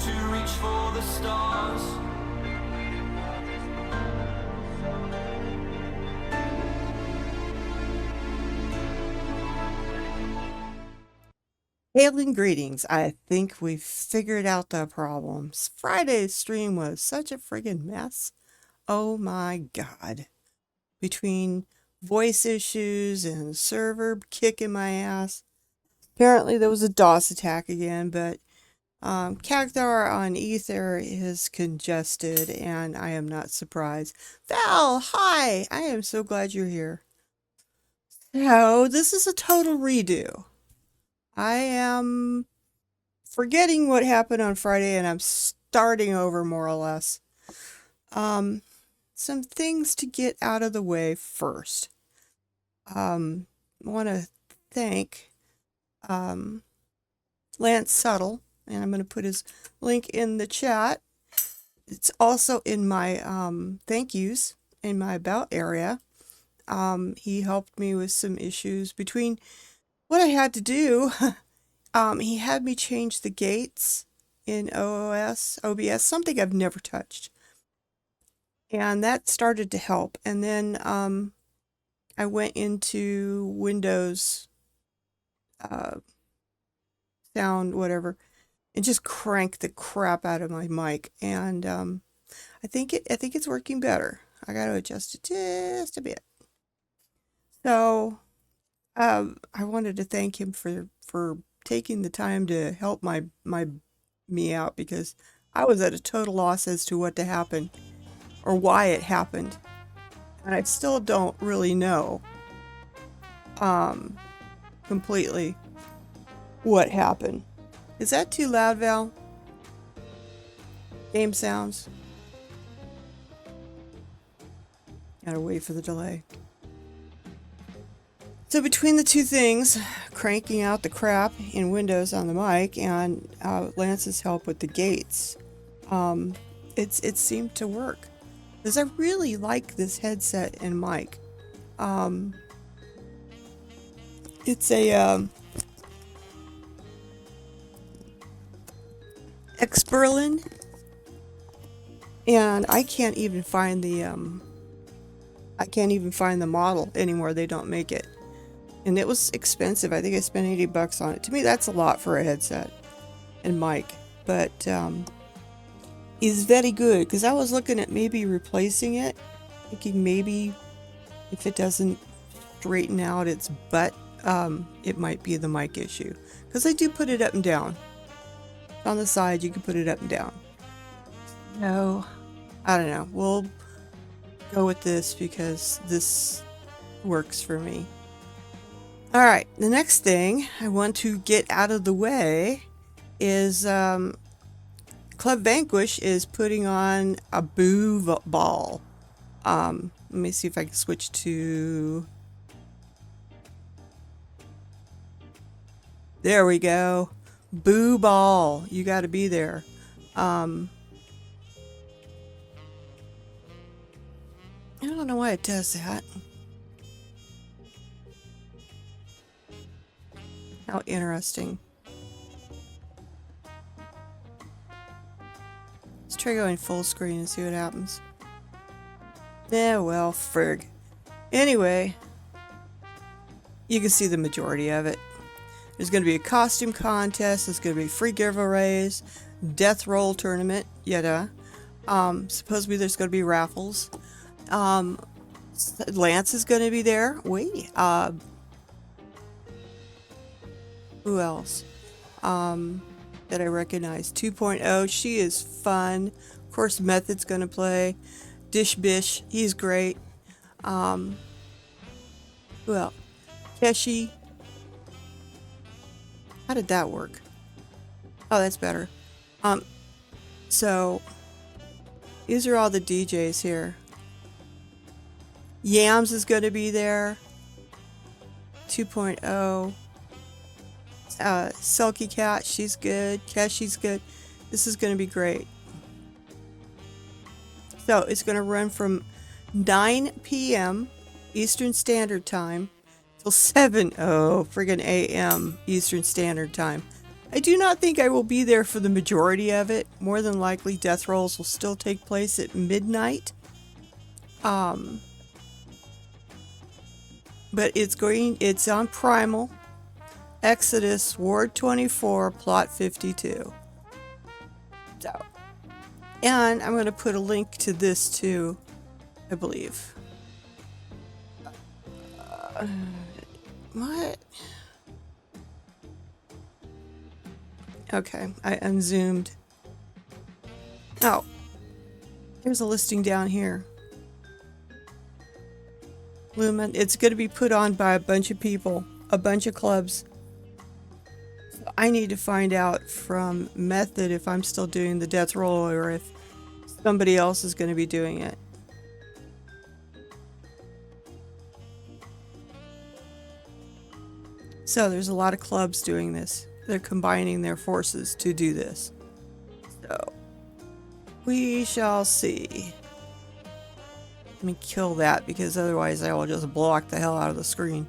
to reach for the stars. Hail and greetings. I think we've figured out the problems. Friday's stream was such a friggin' mess. Oh my god. Between voice issues and server kicking my ass. Apparently there was a DOS attack again, but Cactar on Ether is congested and I am not surprised. Val, hi! I am so glad you're here. So, this is a total redo. I am forgetting what happened on Friday and I'm starting over more or less. Some things to get out of the way first. I want to thank Lance Subtle, and I'm going to put his link in the chat. It's also in my thank yous in my about area. He helped me with some issues between what I had to do. He had me change the gates in OBS, something I've never touched. And that started to help. And then I went into Windows sound, whatever, and just cranked the crap out of my mic. And I think it's working better. I got to adjust it just a bit. So I wanted to thank him for taking the time to help me out, because I was at a total loss as to what to happen or why it happened, and I still don't really know completely what happened. Is that too loud, Val? Game sounds. Gotta wait for the delay. So between the two things, cranking out the crap in Windows on the mic and Lance's help with the gates, it seemed to work. Because I really like this headset and mic. It's a X-Berlin, and I can't even find the model anymore. They don't make it. And it was expensive. I think I spent $80 on it. To me, that's a lot for a headset and mic. But it's very good, because I was looking at maybe replacing it, thinking maybe if it doesn't straighten out its butt, it might be the mic issue. Because I do put it up and down. On the side, you can put it up and down. No, I don't know. We'll go with this because this works for me. All right, the next thing I want to get out of the way is Club Vanquish is putting on a boo ball. Let me see if I can switch to... There we go. Boo ball. You got to be there. I don't know why it does that. How interesting. Let's try going full screen and see what happens. Yeah, well, frig. Anyway, you can see the majority of it. There's going to be a costume contest. There's going to be free giveaways, death roll tournament, yada. Supposedly there's going to be raffles. Lance is going to be there. Wait, who else? That I recognize. 2.0, she is fun. Of course, Method's gonna play. Dish Bish, he's great. Who else? Keshi. How did that work? Oh, that's better. So these are all the DJs here. Yams is gonna be there. 2.0. Selkie Cat, she's good. Keshi's good. This is going to be great. So it's going to run from 9 p.m. Eastern Standard Time till 7 friggin' a.m. Eastern Standard Time. I do not think I will be there for the majority of it. More than likely, death rolls will still take place at midnight. But it's on Primal, Exodus, Ward 24, Plot 52. So, and I'm going to put a link to this too, I believe. What? Okay, I unzoomed. Oh, there's a listing down here. Lumen, it's going to be put on by a bunch of people, a bunch of clubs. So I need to find out from Method if I'm still doing the death roll or if somebody else is going to be doing it. So there's a lot of clubs doing this. They're combining their forces to do this. So we shall see. Let me kill that because otherwise I will just block the hell out of the screen.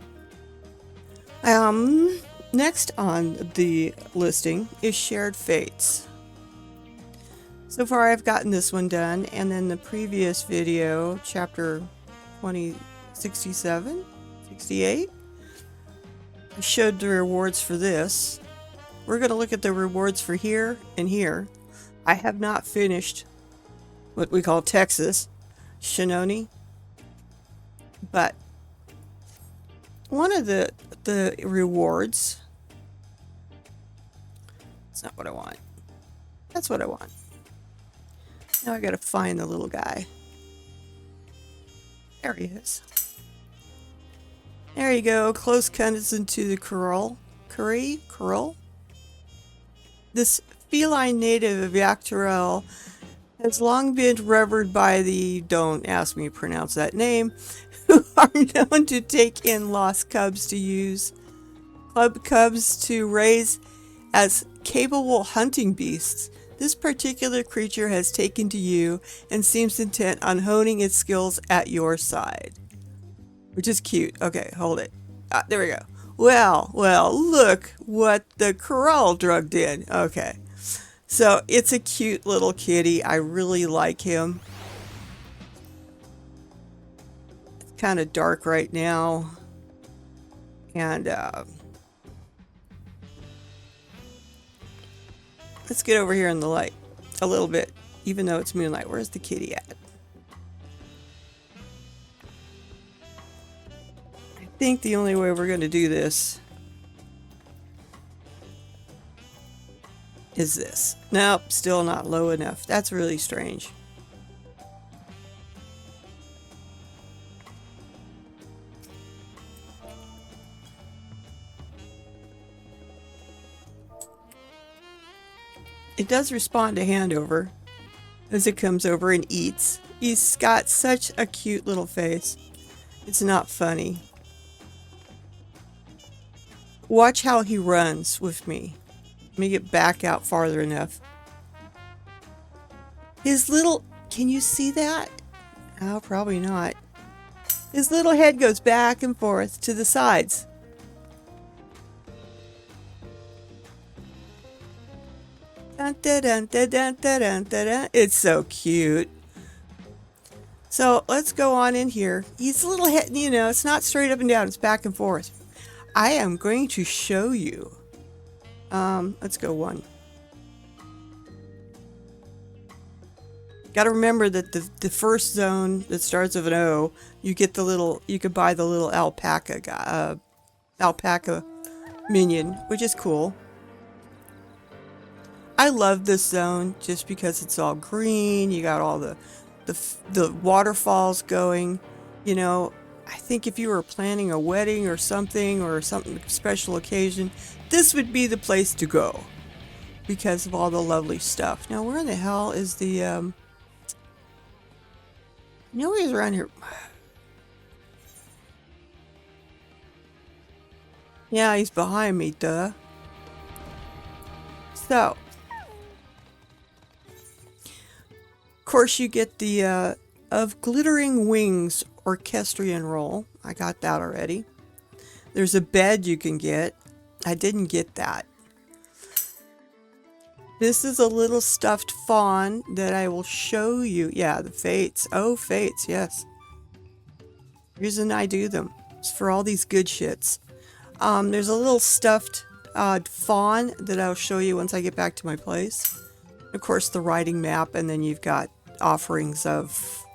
Next on the listing is Shared Fates. So far I've gotten this one done, and then the previous video, chapter 2067, 68, I showed the rewards for this. We're going to look at the rewards for here and here. I have not finished what we call Texas, Shannonee, but one of the rewards, it's not what I want. That's what I want. Now I gotta find the little guy. There he is. There you go. Close cousin to the Curl. Curl? This feline native of Yaktarel has long been revered by the, don't ask me to pronounce that name, who are known to take in lost cubs to use. Club cubs to raise as capable hunting beasts. This particular creature has taken to you and seems intent on honing its skills at your side. Which is cute. Okay, hold it. There we go. Well, look what the Corral drugged in. Okay. So, it's a cute little kitty. I really like him. It's kind of dark right now. And, let's get over here in the light a little bit, even though it's moonlight. Where's the kitty at? I think the only way we're going to do this is this. Nope, still not low enough. That's really strange. It does respond to handover as it comes over and eats. He's got such a cute little face. It's not funny. Watch how he runs with me. Let me get back out farther enough. His little... Can you see that? Oh, probably not. His little head goes back and forth to the sides. Dun, dun, dun, dun, dun, dun, dun, dun. It's so cute. So let's go on in here. He's a little head, you know, it's not straight up and down, it's back and forth. I am going to show you. Let's go 1. Got to remember that the first zone that starts with an O, you get the little, you could buy the little alpaca guy, alpaca minion, which is cool. I love this zone just because it's all green. You got all the waterfalls going. You know, I think if you were planning a wedding or something special occasion, this would be the place to go because of all the lovely stuff. Now, where in the hell is the nobody's around here. Yeah, he's behind me, duh. So, of course, you get the of Glittering Wings Orchestrion roll. I got that already. There's a bed you can get. I didn't get that. This is a little stuffed fawn that I will show you. Yeah, the fates. Oh, fates, yes. Reason I do them. It's for all these good shits. There's a little stuffed fawn that I'll show you once I get back to my place. Of course, the writing map, and then you've got offerings of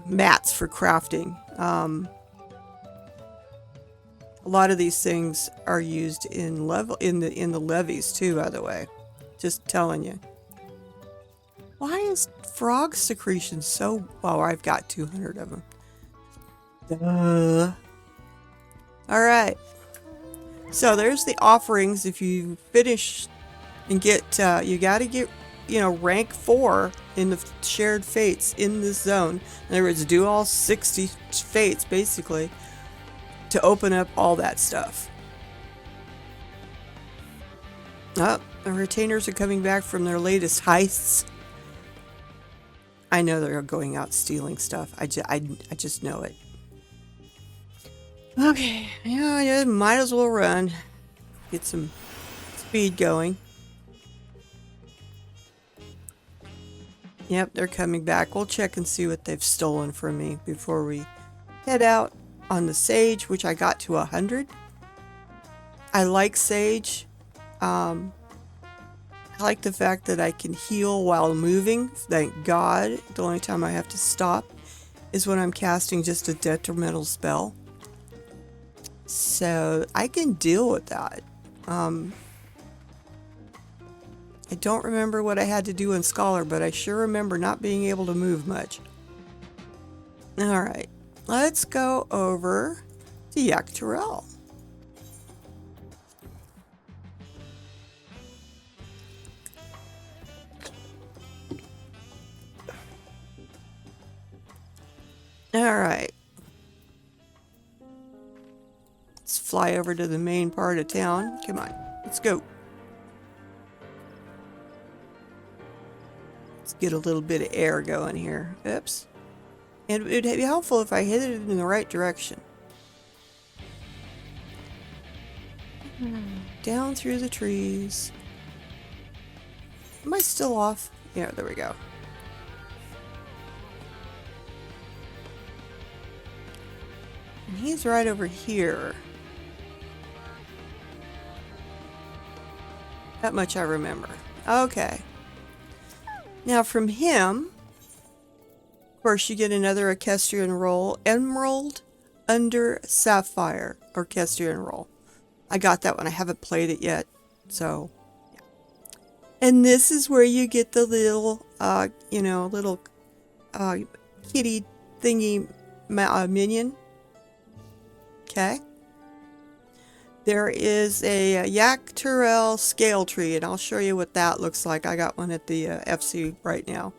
mats for crafting. A lot of these things are used in the levies too, by the way. Just telling you. Why is frog secretion so... Well, I've got 200 of them. Duh. Alright. So there's the offerings. If you finish and get... you gotta get, rank 4 in the shared fates in this zone. In other words, do all 60 fates, basically, to open up all that stuff. Oh, the retainers are coming back from their latest heists. I know they're going out stealing stuff. I just know it. Okay, yeah, might as well run. Get some speed going. Yep, they're coming back. We'll check and see what they've stolen from me before we head out on the sage, which I got to 100. I like sage. I like the fact that I can heal while moving. Thank God. The only time I have to stop is when I'm casting just a detrimental spell. So I can deal with that. I don't remember what I had to do in Scholar, but I sure remember not being able to move much. Alright, let's go over to Yaktarel. Alright. Let's fly over to the main part of town. Come on, let's go. Let's get a little bit of air going here. Oops. And it would be helpful if I hit it in the right direction. Down through the trees. Am I still off? Yeah, there we go. And he's right over here. That much I remember. Okay. Now from him, of course, you get another Equestrian roll. Emerald under Sapphire Equestrian roll. I got that one. I haven't played it yet. So, yeah. And this is where you get the little, little kitty thingy minion. Okay. There is a Yaktarel scale tree, and I'll show you what that looks like. I got one at the FC right now.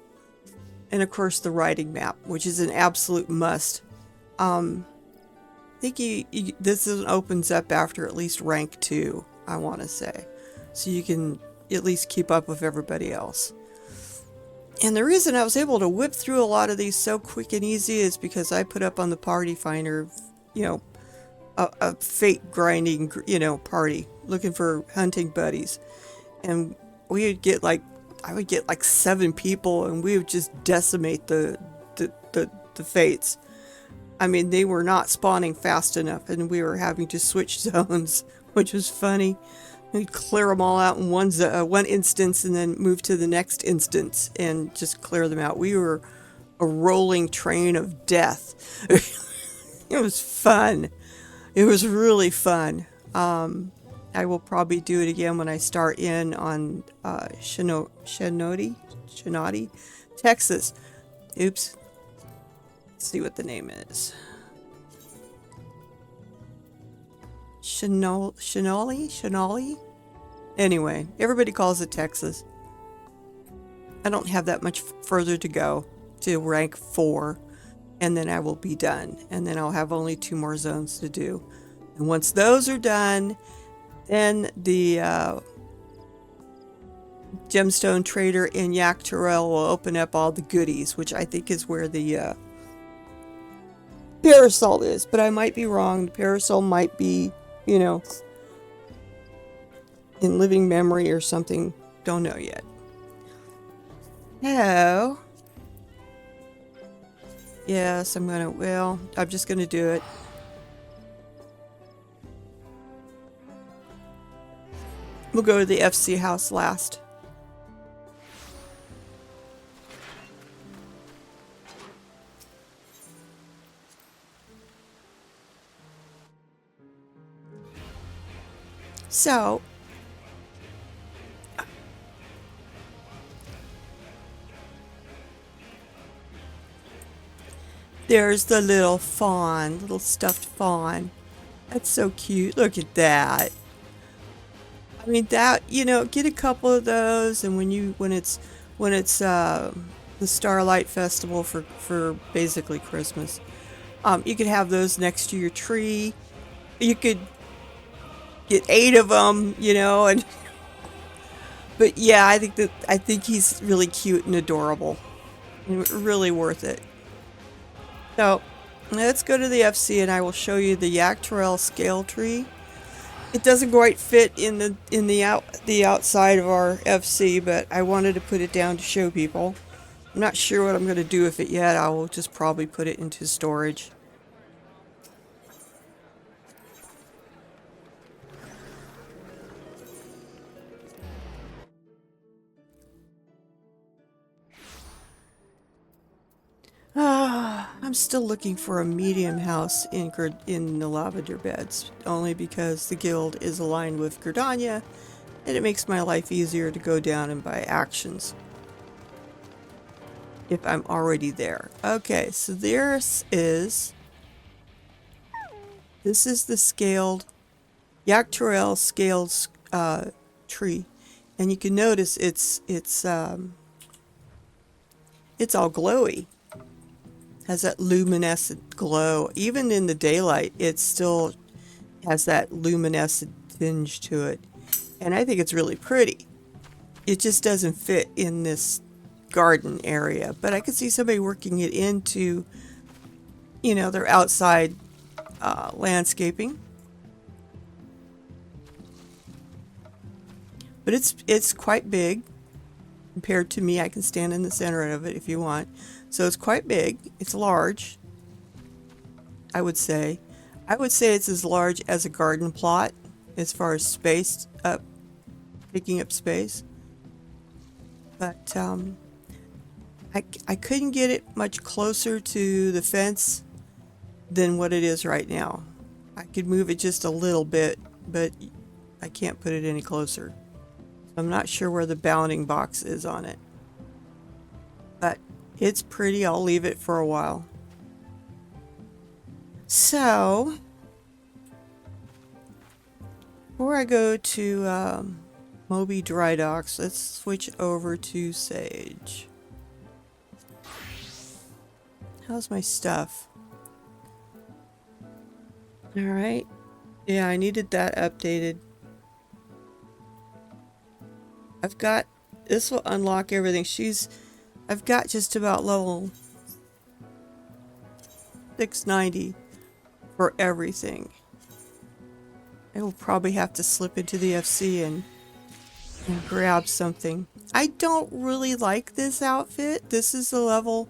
And of course the writing map, which is an absolute must. I think this opens up after at least rank 2, I want to say. So you can at least keep up with everybody else. And the reason I was able to whip through a lot of these so quick and easy is because I put up on the party finder, a fate grinding, party looking for hunting buddies. And we would get I would get 7 people, and we would just decimate the fates. I mean, they were not spawning fast enough, and we were having to switch zones, which was funny. We'd clear them all out in one instance, and then move to the next instance, and just clear them out. We were a rolling train of death. It was fun. It was really fun. I will probably do it again when I start in on Shenoti, Texas. Oops. Let's see what the name is. Shenoli? Anyway, everybody calls it Texas. I don't have that much further to go to rank 4. And then I will be done. And then I'll have only 2 more zones to do. And once those are done, then the gemstone trader in Yaktarel will open up all the goodies, which I think is where the parasol is. But I might be wrong. The parasol might be, in living memory or something. Don't know yet. No. Yes, I'm just gonna do it. We'll go to the FC house last. So, there's the little fawn, little stuffed fawn. That's so cute. Look at that. I mean that, get a couple of those, and when it's the Starlight Festival for basically Christmas, you could have those next to your tree. You could get 8 of them, and but yeah, I think he's really cute and adorable, and really worth it. So let's go to the FC, and I will show you the Yak Terrell scale tree. It doesn't quite fit in the outside of our FC, but I wanted to put it down to show people. I'm not sure what I'm going to do with it yet. I will just probably put it into storage. I'm still looking for a medium house in the Lavender Beds, only because the guild is aligned with Gridania, and it makes my life easier to go down and buy actions if I'm already there. Okay, so this is the scaled Yak Terrell scaled tree, and you can notice it's all glowy. Has that luminescent glow. Even in the daylight, it still has that luminescent tinge to it. And I think it's really pretty. It just doesn't fit in this garden area. But I could see somebody working it into, their outside landscaping. But it's quite big compared to me. I can stand in the center of it if you want. So it's quite big. It's large, I would say. I would say it's as large as a garden plot as far as space taking up space. But I couldn't get it much closer to the fence than what it is right now. I could move it just a little bit, but I can't put it any closer. I'm not sure where the bounding box is on it. But it's pretty. I'll leave it for a while. So, before I go to Moby Dry Docks, let's switch over to Sage. How's my stuff? Alright. Yeah, I needed that updated. This will unlock everything. I've got just about level 690 for everything. I will probably have to slip into the FC and grab something. I don't really like this outfit. This is the level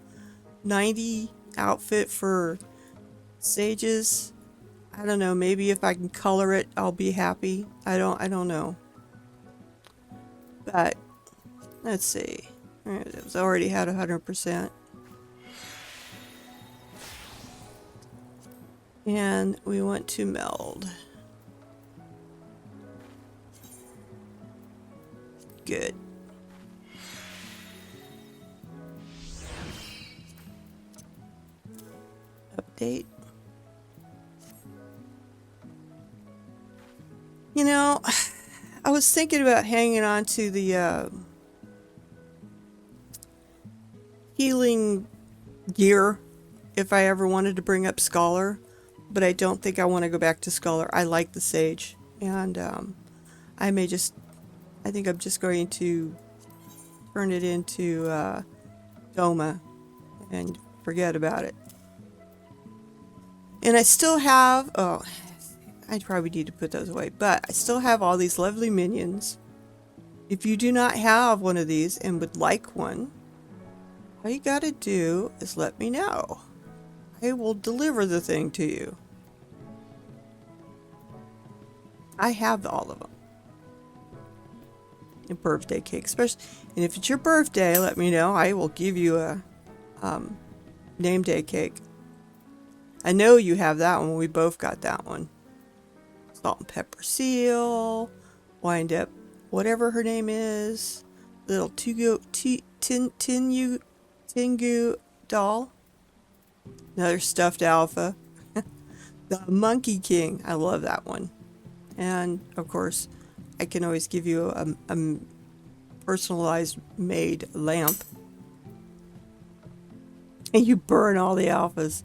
90 outfit for Sages. I don't know, maybe if I can color it, I'll be happy. I don't know. But let's see. It's already had 100%. And we want to meld. Good. Update. I was thinking about hanging on to the healing gear if I ever wanted to bring up Scholar, but I don't think I want to go back to Scholar. I like the Sage, and I think I'm just going to turn it into Doma and forget about it. And I still have, I probably need to put those away, but I still have all these lovely minions. If you do not have one of these and would like one, all you gotta do is let me know. I will deliver the thing to you. I have all of them. A birthday cake, especially, and if it's your birthday, let me know. I will give you a name day cake. I know you have that one. We both got that one. Salt and pepper seal, wind up, whatever her name is, little Tingu doll, another stuffed alpha, the Monkey King. I love that one, and of course, I can always give you a personalized made lamp, and you burn all the alphas.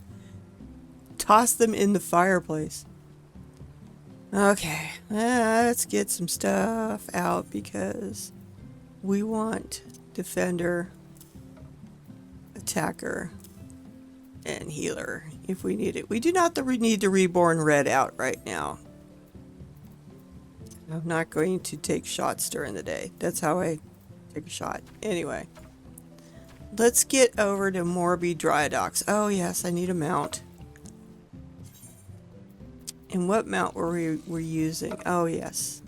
Toss them in the fireplace. Okay, let's get some stuff out because we want defender, attacker, and healer if we need it. We do not need the reborn red out right now. I'm not going to take shots during the day. That's how I take a shot. Anyway, let's get over to Morby Dry Docks. Oh yes, I need a mount. And what mount were we using? Oh yes.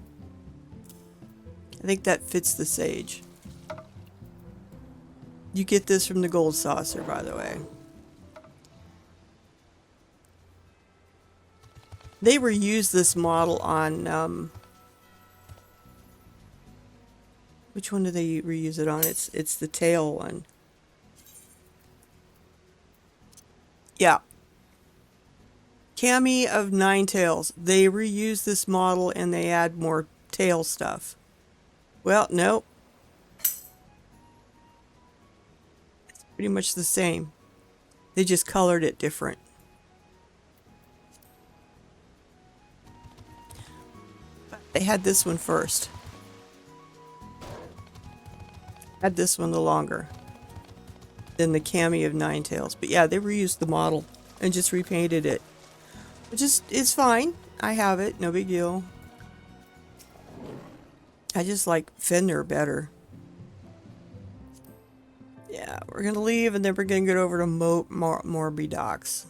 I think that fits the sage. You get this from the gold saucer, by the way. They reused this model on which one do they reuse it on? It's the tail one. Yeah. Cammy of Ninetales. They reuse this model and they add more tail stuff. Well, nope. It's pretty much the same. They just colored it different. They had this one first. Had this one the longer than the Cammy of Ninetales. But yeah, they reused the model and just repainted it. Which is, it's fine. I have it. No big deal. I just like Fender better. Yeah, we're going to leave and then we're going to get over to Morby Docks.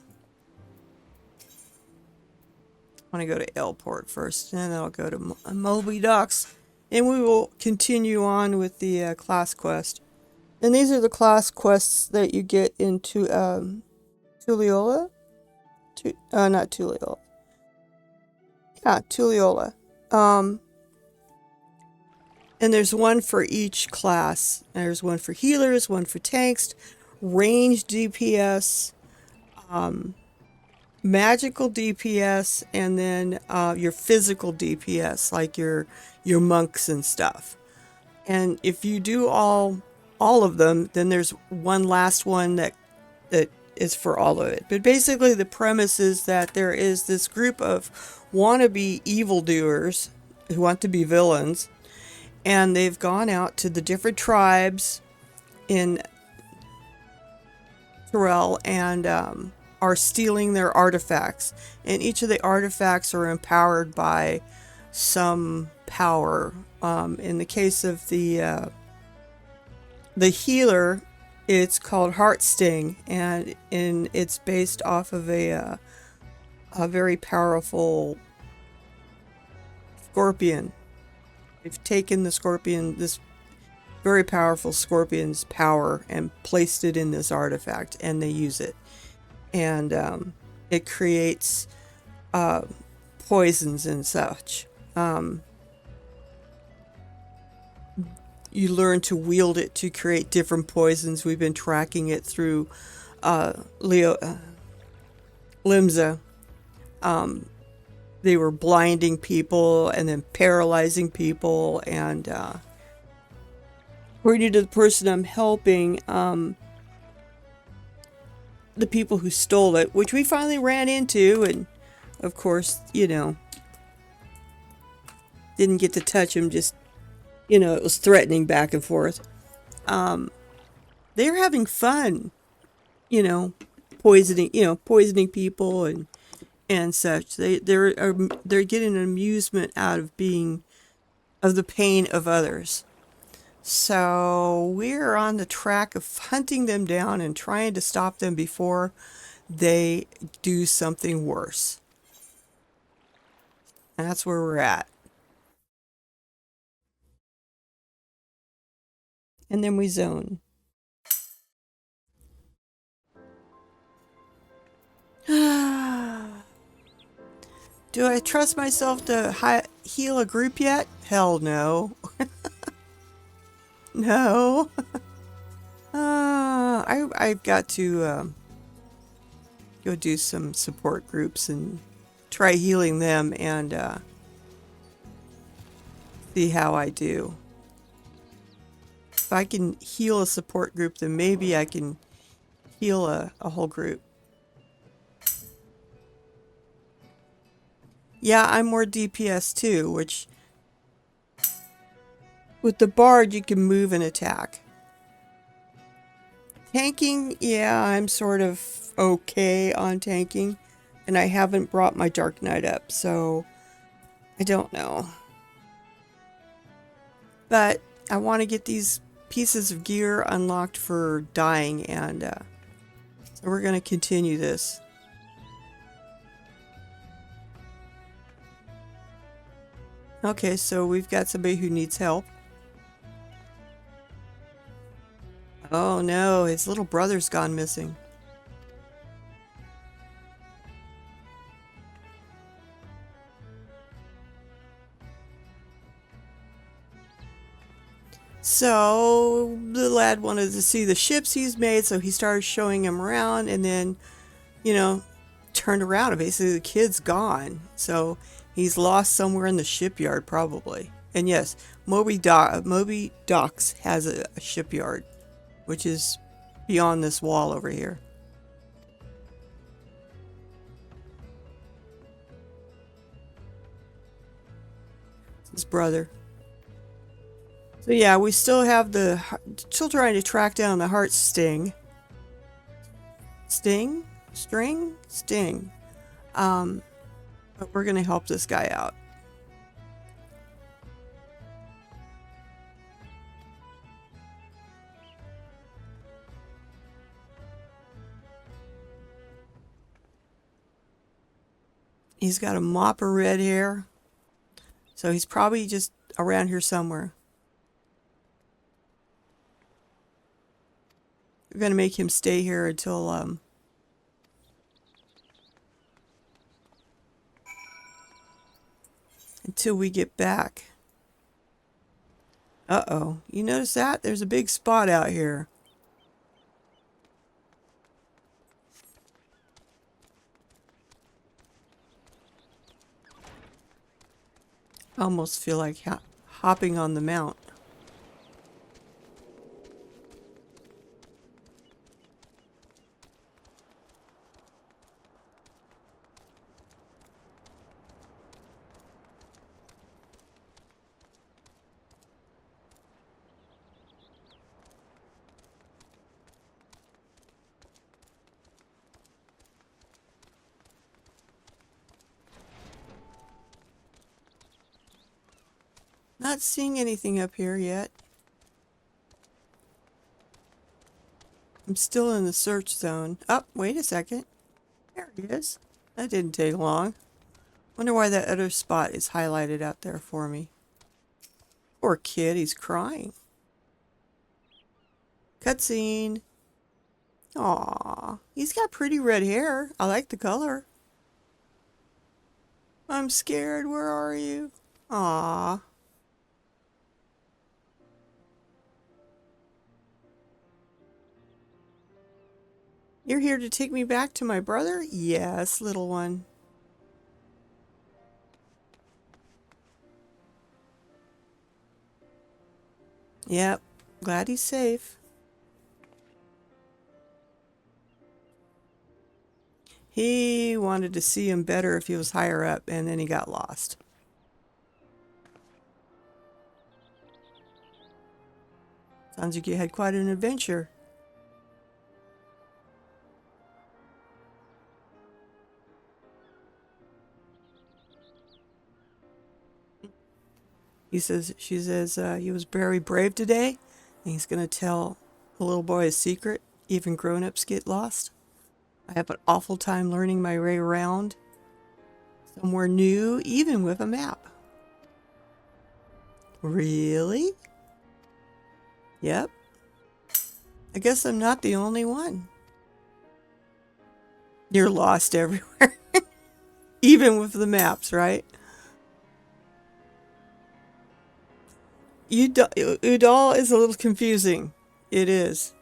I want to go to L-Port first, and then I'll go to Morby Docks. And we will continue on with the class quest. And these are the class quests that you get into Tulliola? Not Tulliola. Yeah, Tulliola. And there's one for each class. There's one for healers, one for tanks, ranged DPS, magical DPS, and then your physical DPS, like your monks and stuff. And if you do all of them, then there's one last one that is for all of it. But basically the premise is that there is this group of wannabe evildoers who want to be villains, and they've gone out to the different tribes in Terrell and are stealing their artifacts. And each of the artifacts are empowered by some power. In the case of the healer, it's called Heart Sting, and it's based off of a very powerful scorpion. They've taken the scorpion, this very powerful scorpion's power, and placed it in this artifact, and they use it. And it creates poisons and such. You learn to wield it to create different poisons. We've been tracking it through Limsa. They were blinding people and then paralyzing people. And according to the person I'm helping, the people who stole it, which we finally ran into, and of course, didn't get to touch him, just it was threatening back and forth. They're having fun, poisoning people and and such. They're getting an amusement out of of the pain of others. So we're on the track of hunting them down and trying to stop them before they do something worse. And that's where we're at. And then we zone. Do I trust myself to heal a group yet? Hell no. No. I've got to go do some support groups and try healing them and see how I do. If I can heal a support group, then maybe I can heal a whole group. Yeah, I'm more DPS too, which with the Bard you can move and attack. Tanking, yeah, I'm sort of okay on tanking, and I haven't brought my Dark Knight up, so I don't know. But I want to get these pieces of gear unlocked for dying, and so we're going to continue this. Okay, so we've got somebody who needs help. Oh no, his little brother's gone missing. So the lad wanted to see the ships he's made, so he started showing him around, and then, turned around and basically the kid's gone. So he's lost somewhere in the shipyard probably. And yes, Moby Docks has a shipyard, which is beyond this wall over here. It's his brother. So yeah, we still have still trying to track down the heart sting. Sting? String? Sting. But we're gonna help this guy out. He's got a mop of red hair. So he's probably just around here somewhere. We're gonna make him stay here until we get back. Uh-oh. You notice that? There's a big spot out here. I almost feel like hopping on the mount. Not seeing anything up here yet. I'm still in the search zone. Oh, wait a second. There he is. That didn't take long. Wonder why that other spot is highlighted out there for me. Poor kid, he's crying. Cutscene. Aww, he's got pretty red hair. I like the color. I'm scared. Where are you? Aww. You're here to take me back to my brother? Yes, little one. Yep, glad he's safe. He wanted to see him better if he was higher up, and then he got lost. Sounds like you had quite an adventure. She says, he was very brave today, and he's going to tell the little boy a secret. Even grown-ups get lost. I have an awful time learning my way around somewhere new, even with a map. Really? Yep. I guess I'm not the only one. You're lost everywhere. Even with the maps, right? Udall is a little confusing. It is.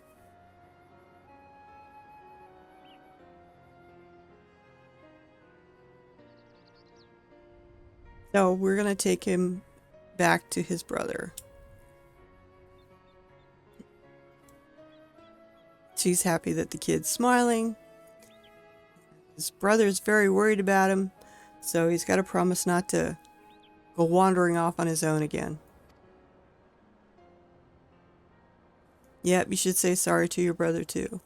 So we're going to take him back to his brother. She's happy that the kid's smiling. His brother's very worried about him, so he's got to promise not to go wandering off on his own again. Yep, you should say sorry to your brother too.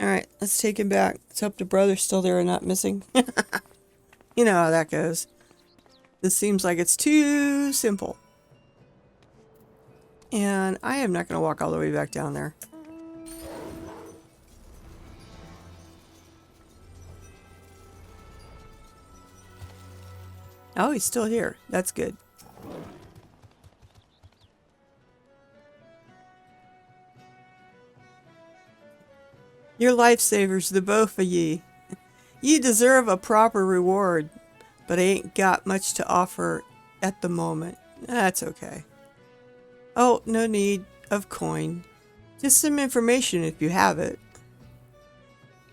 Alright, let's take him back. Let's hope the brother's still there and not missing. You know how that goes. This seems like it's too simple. And I am not going to walk all the way back down there. Oh, he's still here. That's good. You're lifesavers, the both of ye. Ye deserve a proper reward, but I ain't got much to offer at the moment. That's okay. Oh, no need of coin. Just some information if you have it.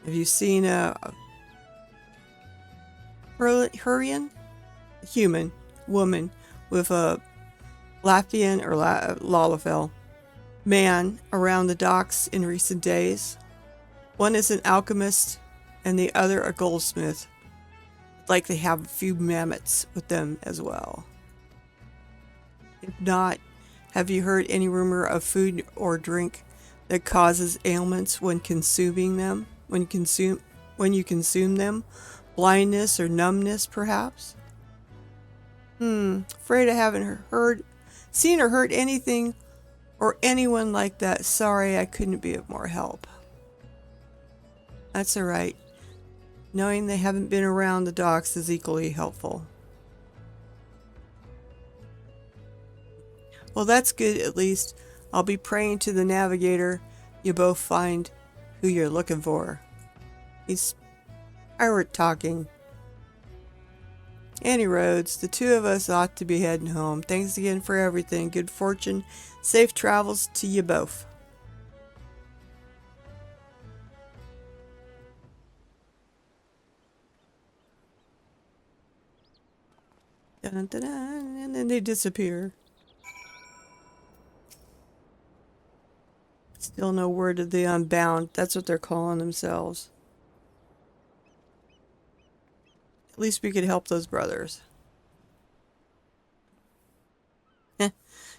Have you seen a Hurrian? Human woman with a Latvian or Lalafell man around the docks in recent days? One is an alchemist and the other a goldsmith. Like they have a few mammoths with them as well. If not, have you heard any rumor of food or drink that causes ailments when consuming them? When you consume them? Blindness or numbness, perhaps? Afraid I haven't seen or heard anything or anyone like that. Sorry, I couldn't be of more help. That's alright. Knowing they haven't been around the docks is equally helpful. Well, that's good at least. I'll be praying to the navigator you both find who you're looking for. He's pirate talking. Any roads, the two of us ought to be heading home. Thanks again for everything. Good fortune. Safe travels to you both. Dun, dun, dun, and then they disappear. Still no word of the Unbound. That's what they're calling themselves. At least we could help those brothers.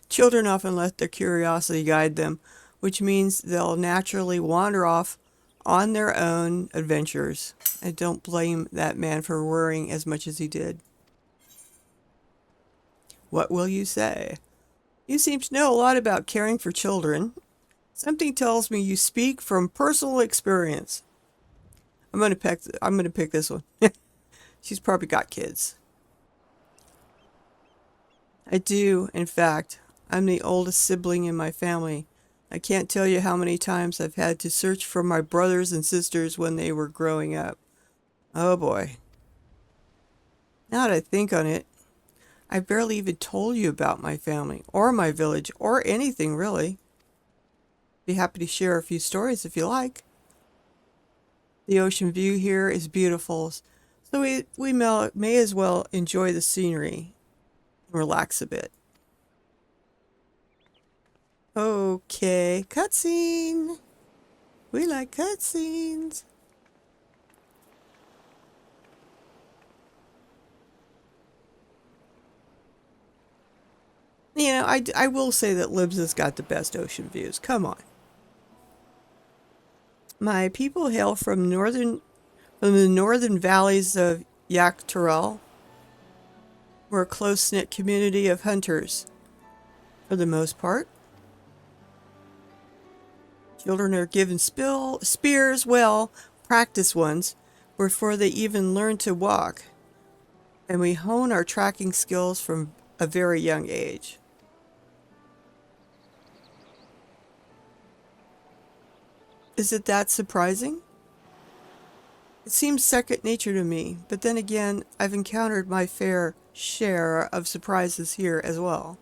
Children often let their curiosity guide them, which means they'll naturally wander off on their own adventures. I don't blame that man for worrying as much as he did. What will you say? You seem to know a lot about caring for children. Something tells me you speak from personal experience. I'm gonna pick this one. She's probably got kids. I do, in fact. I'm the oldest sibling in my family. I can't tell you how many times I've had to search for my brothers and sisters when they were growing up. Oh boy. Now that I think on it, I barely even told you about my family, or my village, or anything really. Be happy to share a few stories if you like. The ocean view here is beautiful, so we may as well enjoy the scenery and relax a bit. Okay, cutscene. We like cutscenes. You know, I will say that Libs has got the best ocean views. Come on. My people hail from the northern valleys of Yaktarel. We're a close-knit community of hunters, for the most part. Children are given spears, well, practice ones, before they even learn to walk. And we hone our tracking skills from a very young age. Is it that surprising? It seems second nature to me, but then again, I've encountered my fair share of surprises here as well.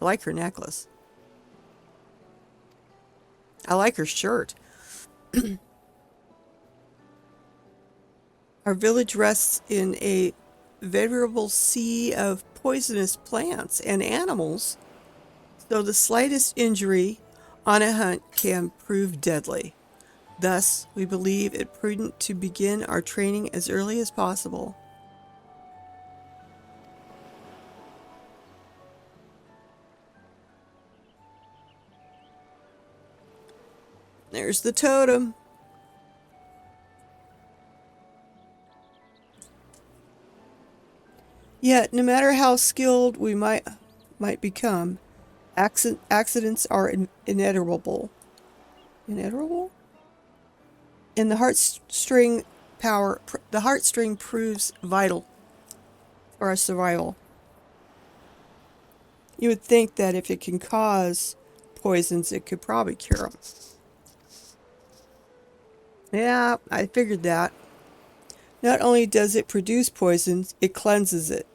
I like her necklace. I like her shirt. Our village rests in a veritable sea of poisonous plants and animals, so the slightest injury on a hunt can prove deadly. Thus, we believe it prudent to begin our training as early as possible. There's the totem. Yet, no matter how skilled we might become, accidents are inevitable. Inevitable? And the heartstring proves vital for our survival. You would think that if it can cause poisons, it could probably cure them. Yeah, I figured that. Not only does it produce poisons, it cleanses it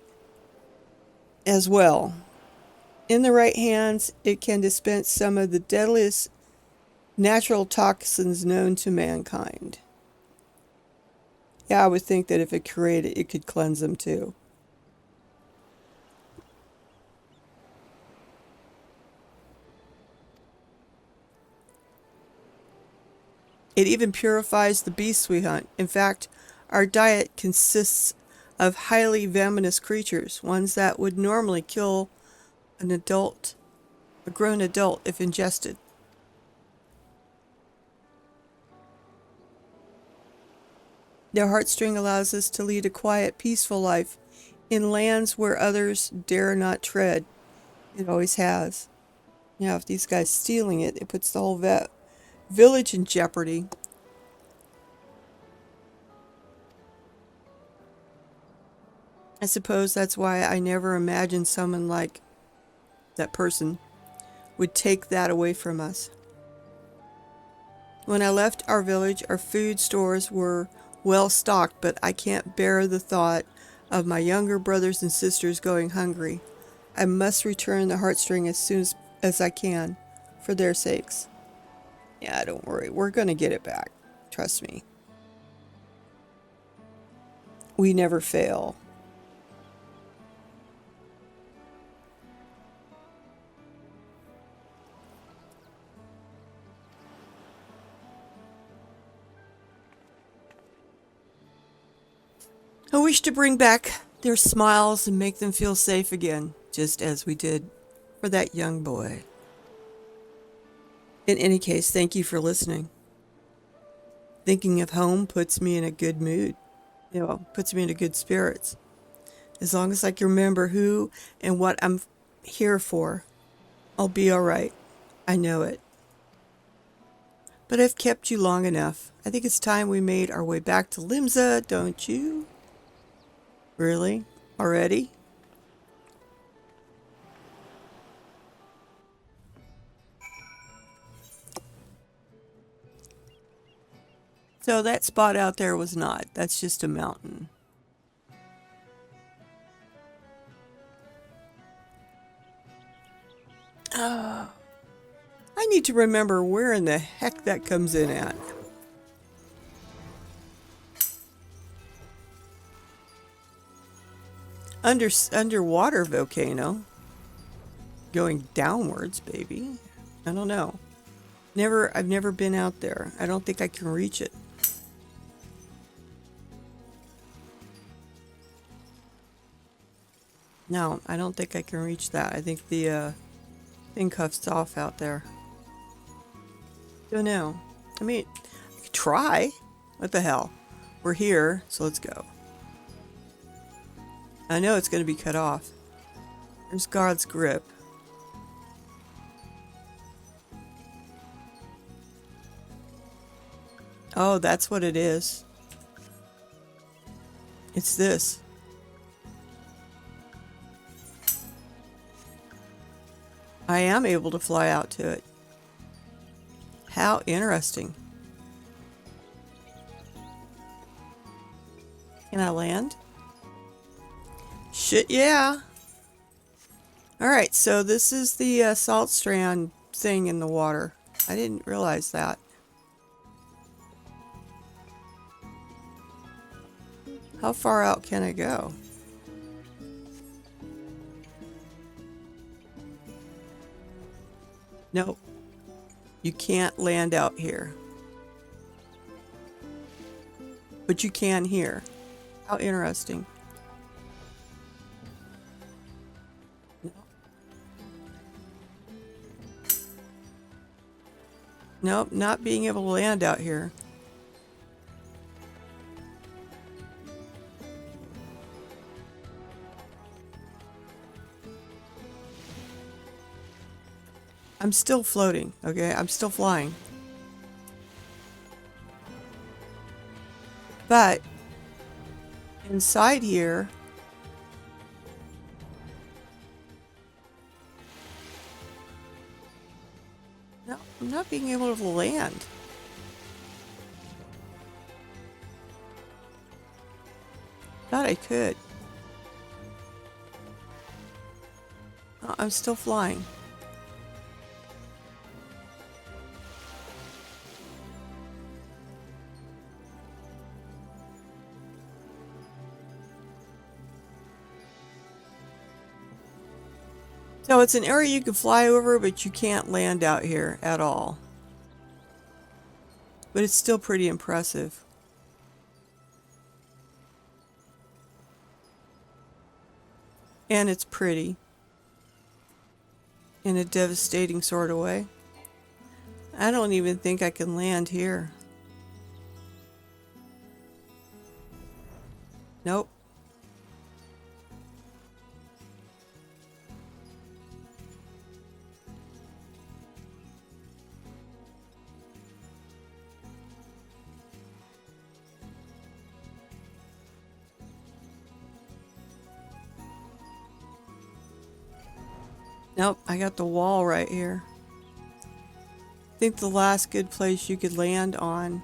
as well. In the right hands, it can dispense some of the deadliest natural toxins known to mankind. Yeah, I would think that if it created, it could cleanse them too. It even purifies the beasts we hunt. In fact, our diet consists of highly venomous creatures, ones that would normally kill a grown adult if ingested. Their heartstring allows us to lead a quiet, peaceful life in lands where others dare not tread. It always has. Now, if these guys stealing it, it puts the whole village in jeopardy. I suppose that's why I never imagined someone like that person would take that away from us. When I left our village, our food stores were well stocked, but I can't bear the thought of my younger brothers and sisters going hungry. I must return the heartstring as soon as I can, for their sakes. Yeah, don't worry, we're going to get it back. Trust me. We never fail. I wish to bring back their smiles and make them feel safe again, just as we did for that young boy. In any case, thank you for listening. Thinking of home puts me in a good mood. Puts me in a good spirits. As long as I can remember who and what I'm here for, I'll be all right. I know it. But I've kept you long enough. I think it's time we made our way back to Limsa, don't you? Really? Already? So that spot out there was not. That's just a mountain. I need to remember where in the heck that comes in at. Underwater volcano. Going downwards, baby. I don't know. I've never been out there. I don't think I can reach it. No, I don't think I can reach that. I think the thing cuffs off out there. Don't know. I mean, I could try. What the hell? We're here, so let's go. I know it's going to be cut off. There's God's grip. Oh, that's what it is. It's this. I am able to fly out to it. How interesting. Can I land? Shit, yeah. Alright, so this is the salt strand thing in the water. I didn't realize that. How far out can I go? Nope. You can't land out here. But you can here. How interesting. Nope, not being able to land out here. I'm still floating, okay? I'm still flying. But inside here, no, I'm not being able to land. Thought I could. Oh, I'm still flying. So it's an area you can fly over, but you can't land out here at all. But it's still pretty impressive. And it's pretty. In a devastating sort of way. I don't even think I can land here. Nope. Nope, I got the wall right here. I think the last good place you could land on.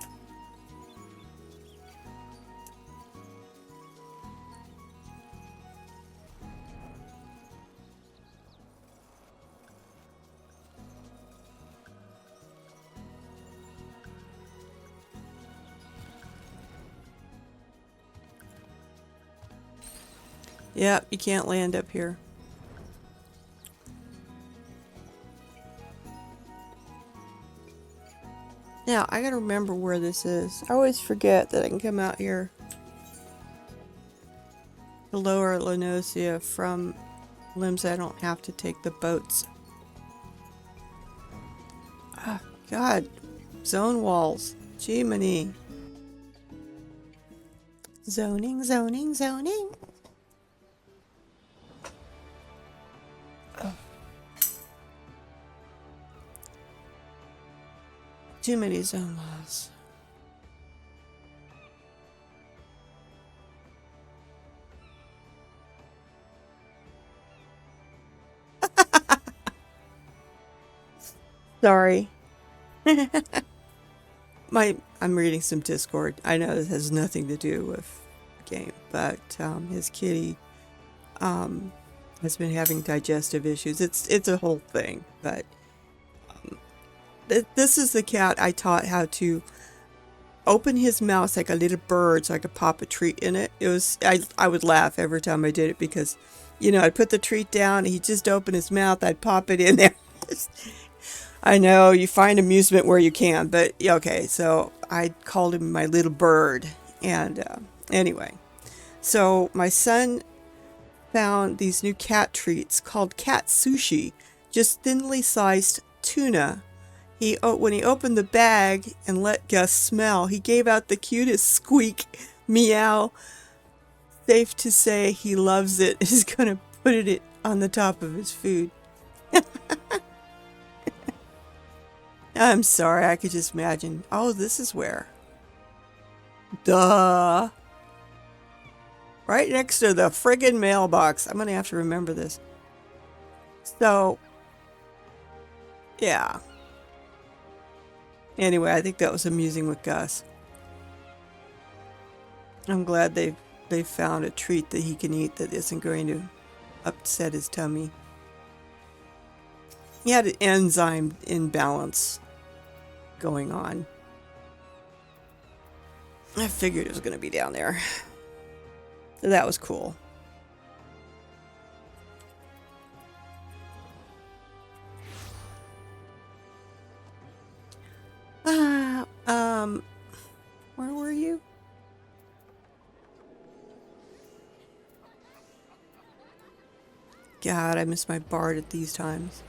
Yep, you can't land up here. Now, I gotta remember where this is. I always forget that I can come out here to Lower Lenosia from limbs. I don't have to take the boats. Ah, God. Zone walls. Jiminy. Zoning, zoning, zoning. Too many zone walls. Sorry. I'm reading some Discord. I know this has nothing to do with the game, but his kitty has been having digestive issues. It's a whole thing, but this is the cat I taught how to open his mouth like a little bird so I could pop a treat in it. I would laugh every time I did it because, you know, I'd put the treat down and he'd just open his mouth, I'd pop it in there. I know, you find amusement where you can, but okay, so I called him my little bird. And anyway, so my son found these new cat treats called cat sushi, just thinly sliced tuna. When he opened the bag and let Gus smell, he gave out the cutest squeak, meow, safe to say he loves it, is going to put it on the top of his food. I'm sorry, I could just imagine. Oh, this is where. Duh. Right next to the friggin' mailbox. I'm going to have to remember this. So, yeah. Anyway, I think that was amusing with Gus. I'm glad they found a treat that he can eat that isn't going to upset his tummy. He had an enzyme imbalance going on. I figured it was going to be down there. So that was cool. Where were you? God, I miss my bard at these times.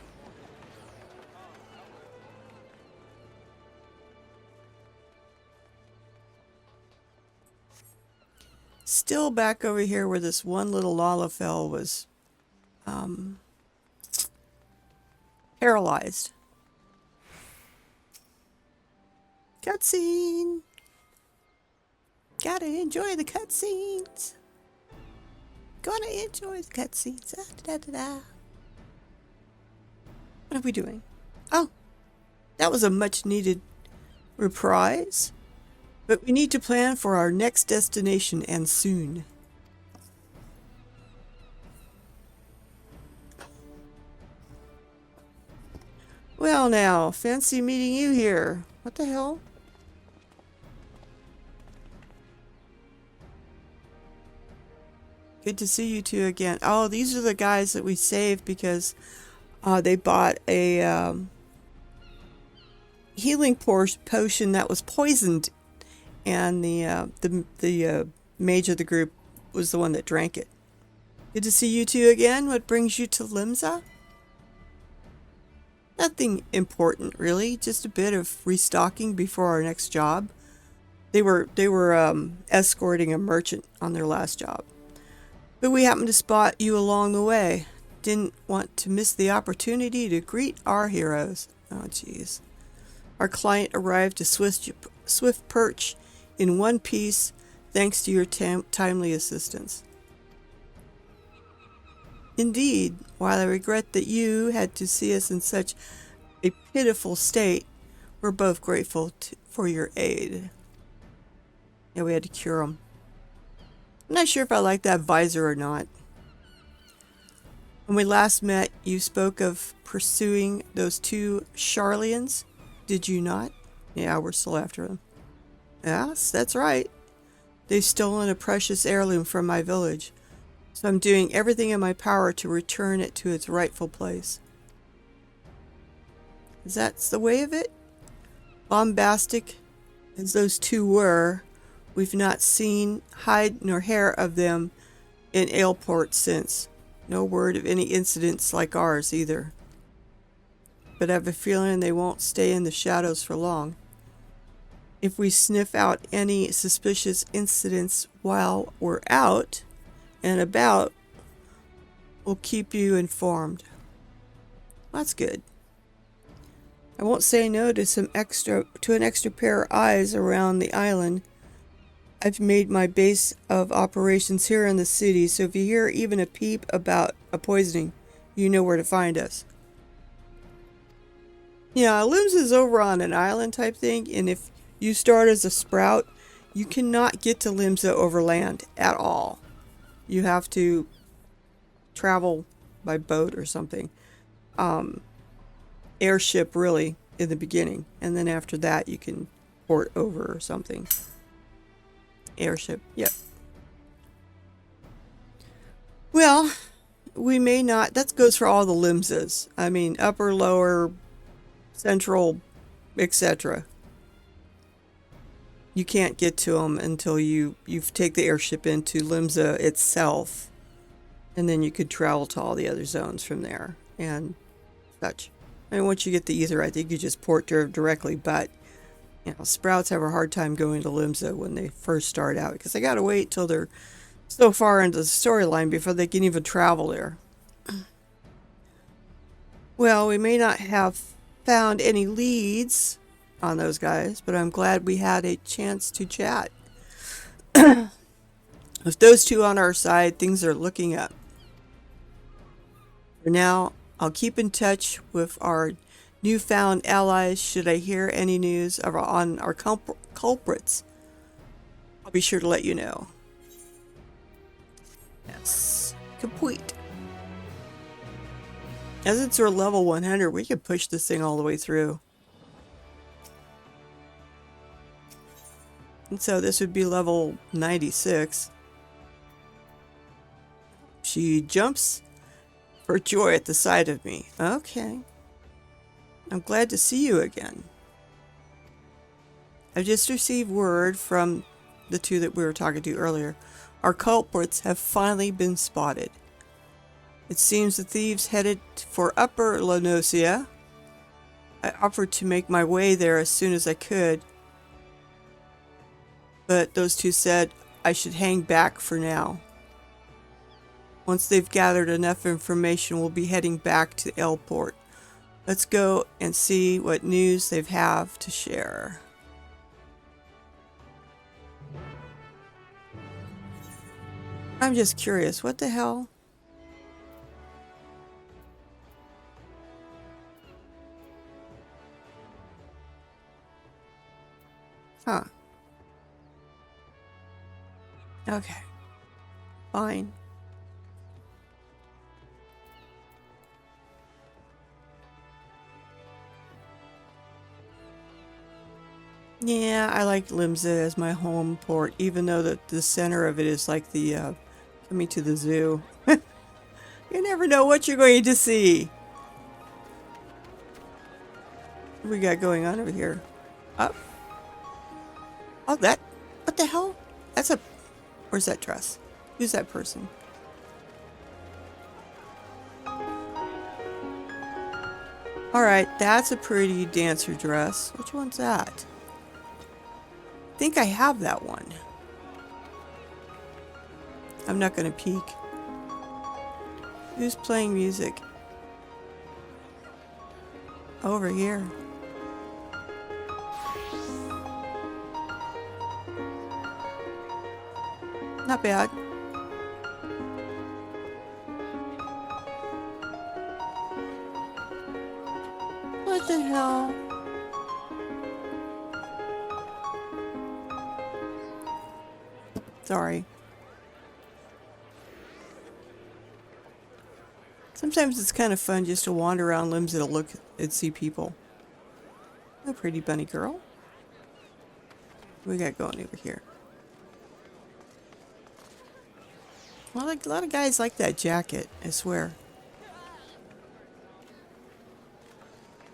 Still back over here where this one little Lalafell was paralyzed. Cutscene! Gotta enjoy the cutscenes. Gonna enjoy the cutscenes. Da, da, da. What are we doing? Oh, that was a much needed reprise. But we need to plan for our next destination, and soon. Well now, fancy meeting you here. What the hell? Good to see you two again. Oh, these are the guys that we saved because they bought a healing potion that was poisoned, and the mage of the group was the one that drank it. Good to see you two again. What brings you to Limsa? Nothing important, really. Just a bit of restocking before our next job. They were escorting a merchant on their last job. But we happened to spot you along the way. Didn't want to miss the opportunity to greet our heroes. Oh, jeez. Our client arrived to swift perch in one piece thanks to your timely assistance. Indeed, while I regret that you had to see us in such a pitiful state, we're both grateful for your aid. Yeah, we had to cure him. I'm not sure if I like that visor or not. When we last met, you spoke of pursuing those two Charlians, did you not? Yeah, we're still after them. Yes, that's right. They've stolen a precious heirloom from my village, so I'm doing everything in my power to return it to its rightful place. Is that the way of it? Bombastic as those two were, we've not seen hide nor hair of them in Aleport since. No word of any incidents like ours either. But I have a feeling they won't stay in the shadows for long. If we sniff out any suspicious incidents while we're out and about, we'll keep you informed. That's good. I won't say no to an extra pair of eyes around the island. I've made my base of operations here in the city, so if you hear even a peep about a poisoning, you know where to find us. Yeah, Limbs is over on an island type thing, and if you start as a sprout, you cannot get to Limsa over land at all. You have to travel by boat or something. Airship, really, in the beginning. And then after that, you can port over or something. Airship, yep. Well, we may not... That goes for all the Limsas. I mean, upper, lower, central, etc. You can't get to them until you take the airship into Limsa itself, and then you could travel to all the other zones from there and such. And once you get the ether, I think you just port directly, but you know, sprouts have a hard time going to Limsa when they first start out because they gotta wait till they're so far into the storyline before they can even travel there. Well, we may not have found any leads on those guys, but I'm glad we had a chance to chat. With those two on our side, things are looking up. For now, I'll keep in touch with our newfound allies should I hear any news on our culprits. I'll be sure to let you know. Yes, complete. As it's our level 100, we could push this thing all the way through. And so this would be level 96. She jumps for joy at the sight of me. Okay. I'm glad to see you again. I've just received word from the two that we were talking to earlier. Our culprits have finally been spotted. It seems the thieves headed for Upper Lenosia. I offered to make my way there as soon as I could, but those two said I should hang back for now. Once they've gathered enough information, we'll be heading back to Elport. Let's go and see what news they have to share. I'm just curious, what the hell? Huh. Okay. Fine. Yeah, I like Limsa as my home port, even though the center of it is like the, coming to the zoo. You never know what you're going to see. What we got going on over here? Up. Oh, that. What the hell? That's a. Where's that dress? Who's that person? Alright, that's a pretty dancer dress. Which one's that? I think I have that one. I'm not going to peek. Who's playing music? Over here. Not bad. What the hell? Sorry. Sometimes it's kind of fun just to wander around Limsa to look and see people. A pretty bunny girl. What we got going over here? Well, like a lot of guys like that jacket, I swear.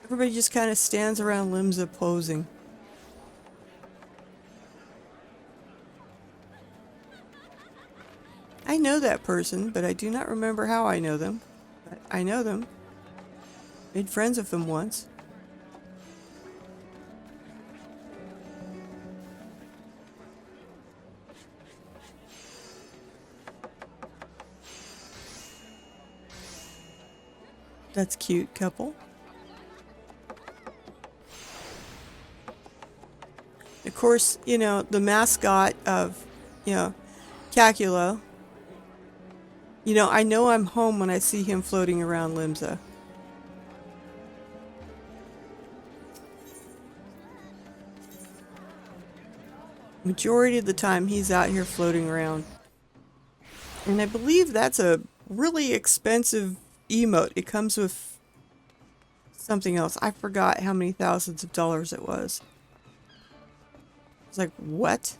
Everybody just kind of stands around Limsa posing. I know that person, but I do not remember how I know them. But I know them. Made friends with them once. That's cute couple. Of course, you know, the mascot of, you know, Calculo. You know I'm home when I see him floating around Limsa. Majority of the time he's out here floating around. And I believe that's a really expensive emote. It comes with something else. I forgot how many thousands of dollars it was. It's like, what?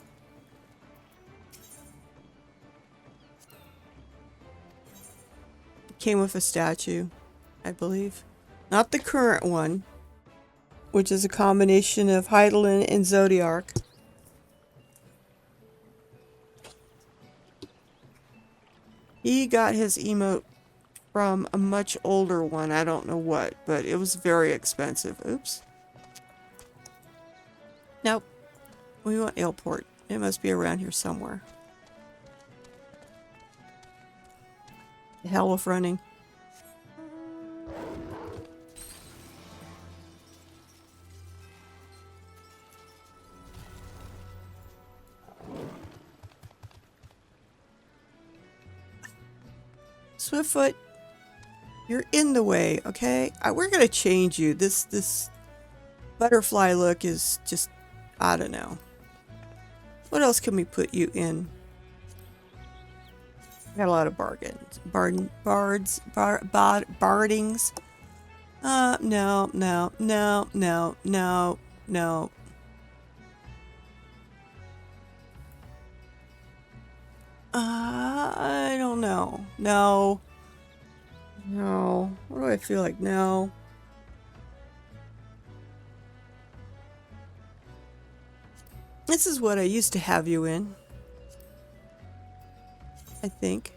It came with a statue, I believe. Not the current one, which is a combination of Heidelin and Zodiark. He got his emote from a much older one. I don't know what, but it was very expensive. Oops. Nope. We want Ailport. It must be around here somewhere. The hell with running. Swiftfoot, you're in the way, okay? We're gonna change you. This butterfly look is just, I don't know. What else can we put you in? Got a lot of bargains. Bardings. No, no, no, no, no, no. I don't know. No. No. What do I feel like? No. This is what I used to have you in. I think.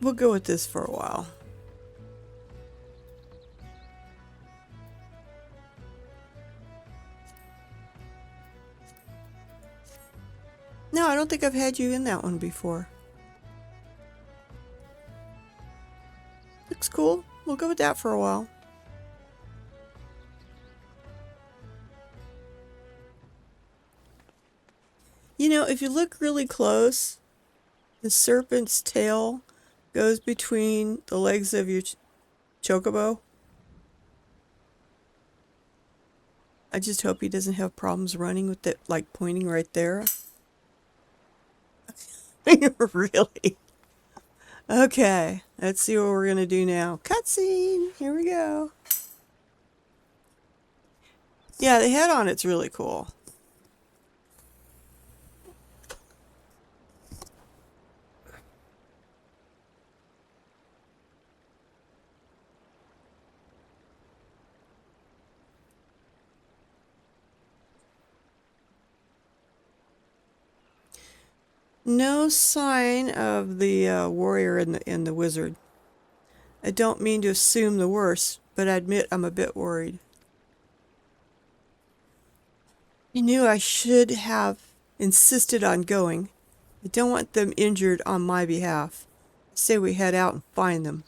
We'll go with this for a while. No, I don't think I've had you in that one before. Looks cool. We'll go with that for a while. You know, if you look really close, the serpent's tail goes between the legs of your chocobo. I just hope he doesn't have problems running with it, like pointing right there. Really? Okay, let's see what we're gonna do now. Cutscene! Here we go. Yeah, the head on it's really cool. No sign of the warrior and the wizard. I don't mean to assume the worst, but I admit I'm a bit worried. I knew I should have insisted on going. I don't want them injured on my behalf. I say we head out and find them.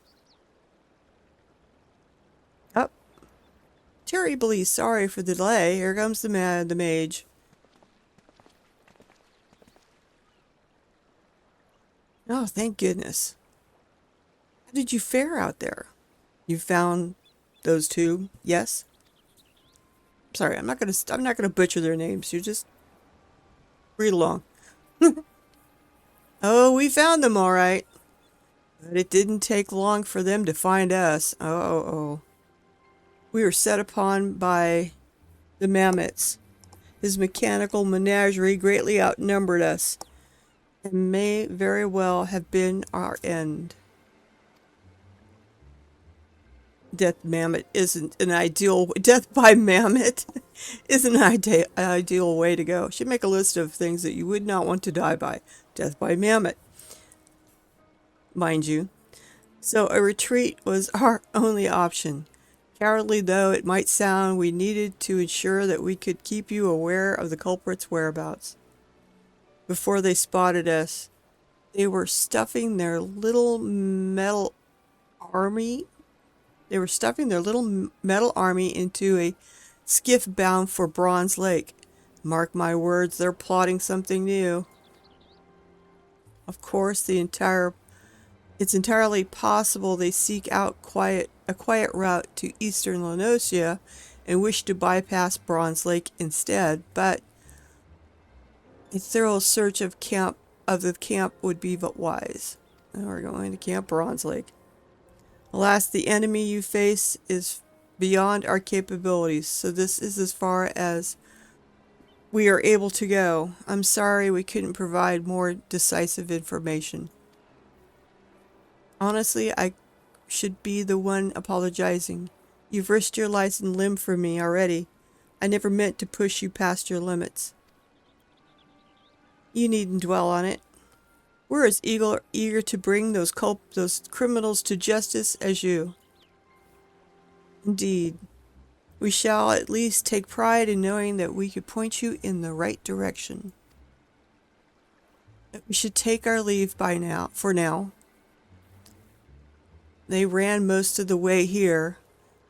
Oh, terribly sorry for the delay. Here comes the mage. Oh, thank goodness. How did you fare out there? You found those two? Yes? Sorry, I'm not gonna butcher their names. You just read along. Oh, we found them all right. But it didn't take long for them to find us. Oh. We were set upon by the mammoths. His mechanical menagerie greatly outnumbered us, and may very well have been our end. Death by mammoth isn't an ideal way to go. Should make a list of things that you would not want to die by. Death by mammoth, mind you. So a retreat was our only option. Cowardly though it might sound, we needed to ensure that we could keep you aware of the culprit's whereabouts. Before they spotted us, they were stuffing their little metal army into a skiff bound for Bronze Lake. Mark my words, they're plotting something new. Of course, it's entirely possible they seek out a quiet route to eastern Lenosia and wish to bypass Bronze Lake instead, but a thorough search of the camp would be but wise. Now we're going to Camp Bronze Lake. Alas, the enemy you face is beyond our capabilities, so this is as far as we are able to go. I'm sorry we couldn't provide more decisive information. Honestly, I should be the one apologizing. You've risked your life and limb for me already. I never meant to push you past your limits. You needn't dwell on it. We're as eager to bring those criminals to justice as you. Indeed. We shall at least take pride in knowing that we could point you in the right direction. We should take our leave by now, for now. They ran most of the way here,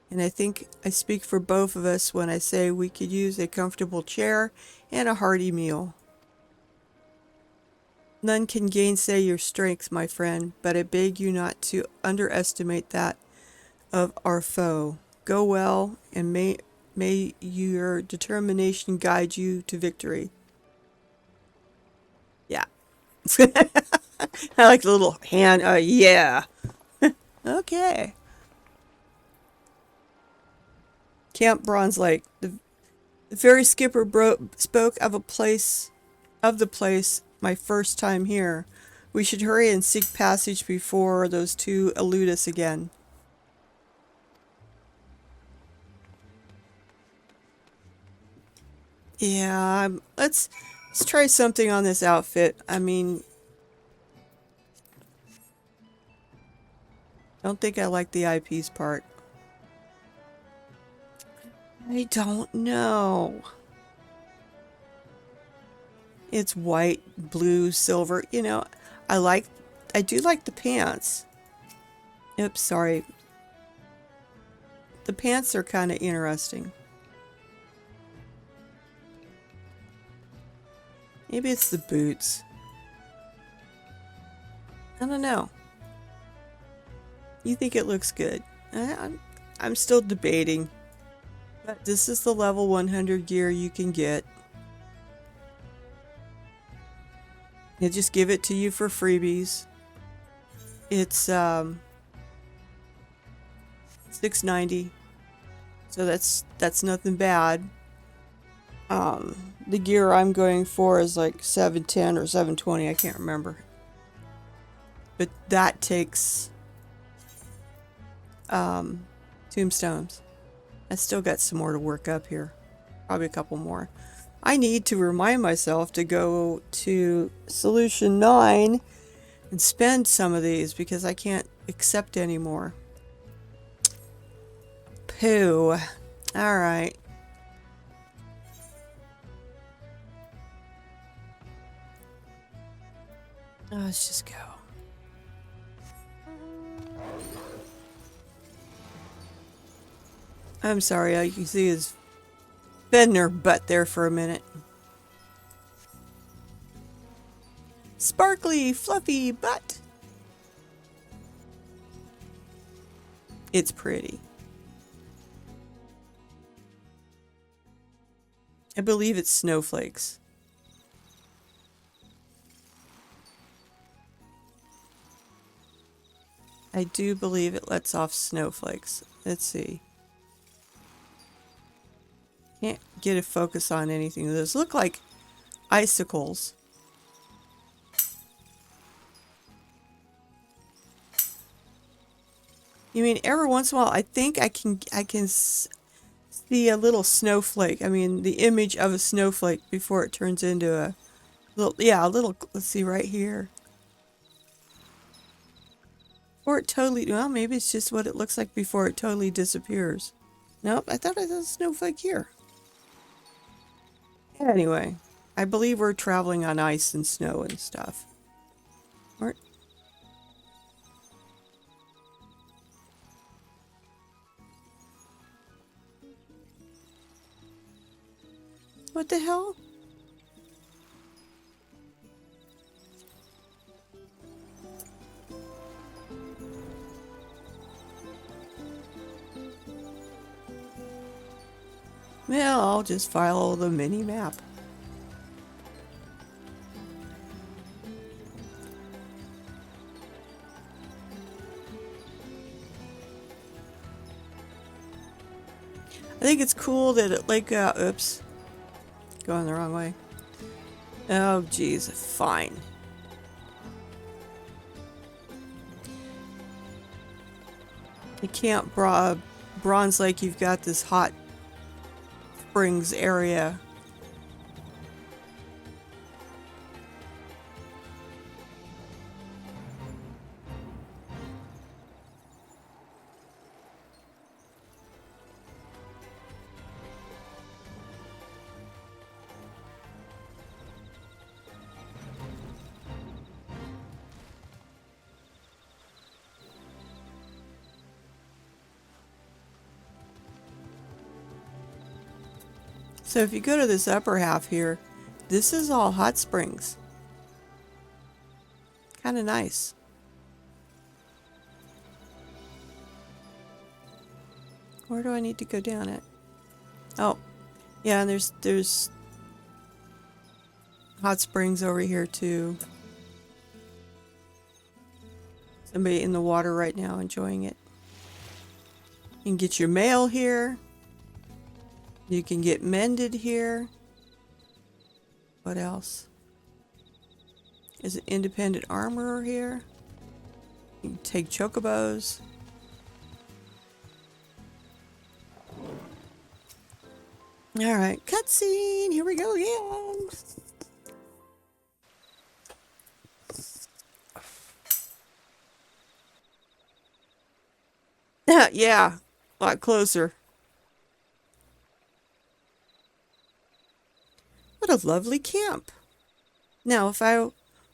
and I think I speak for both of us when I say we could use a comfortable chair and a hearty meal. None can gainsay your strength, my friend, but I beg you not to underestimate that of our foe. Go well, and may your determination guide you to victory. Yeah. I like the little hand. Yeah. Okay. Camp Bronze Lake. The ferry skipper spoke of the place my first time here. We should hurry and seek passage before those two elude us again. Yeah, let's try something on this outfit. I mean, don't think I like the eyepiece part. I don't know. It's white, blue, silver. You know, I do like the pants. Oops, sorry. The pants are kind of interesting. Maybe it's the boots. I don't know. You think it looks good? I'm still debating. But this is the level 100 gear you can get. They just give it to you for freebies. It's $6.90. So that's nothing bad. The gear I'm going for is like $7.10 or $7.20, I can't remember. But that takes tombstones. I still got some more to work up here. Probably a couple more. I need to remind myself to go to Solution 9 and spend some of these because I can't accept anymore. Pooh. Alright. Let's just go. I'm sorry, all you can see is bending her butt there for a minute. Sparkly, fluffy butt. It's pretty. I believe it's snowflakes. I do believe it lets off snowflakes. Let's see. Can't get a focus on anything. Those look like icicles. You mean every once in a while I think I can see a little snowflake. I mean the image of a snowflake before it turns into a little, yeah, a little, let's see right here. Or it totally, well, maybe it's just what it looks like before it totally disappears. Nope, I thought I saw a snowflake here. Anyway, I believe we're traveling on ice and snow and stuff. What the hell? Well, I'll just follow the mini map. I think it's cool that it oops, going the wrong way. Oh geez, fine. You can't Bronze Lake, you've got this hot springs area. So if you go to this upper half here, this is all hot springs. Kind of nice. Where do I need to go down it? Oh, yeah, and there's hot springs over here too. Somebody in the water right now enjoying it. You can get your mail here. You can get mended here. What else? Is it independent armorer here? You can take chocobos. Alright, cutscene! Here we go again! Yeah, a lot closer. What a lovely camp. Now, if I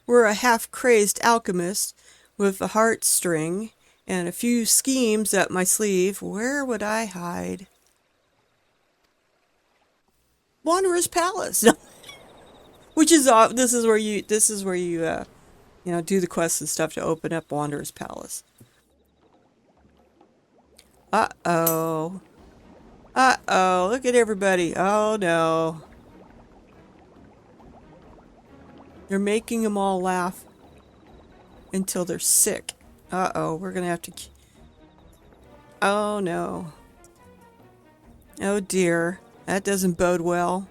were a half-crazed alchemist with a heartstring and a few schemes up my sleeve, where would I hide? Wanderer's Palace. No. Which is this is where you you know, do the quests and stuff to open up Wanderer's Palace. Uh-oh. Uh-oh, look at everybody. Oh no. They're making them all laugh until they're sick. Uh-oh, we're gonna have to... Oh no. Oh dear. That doesn't bode well.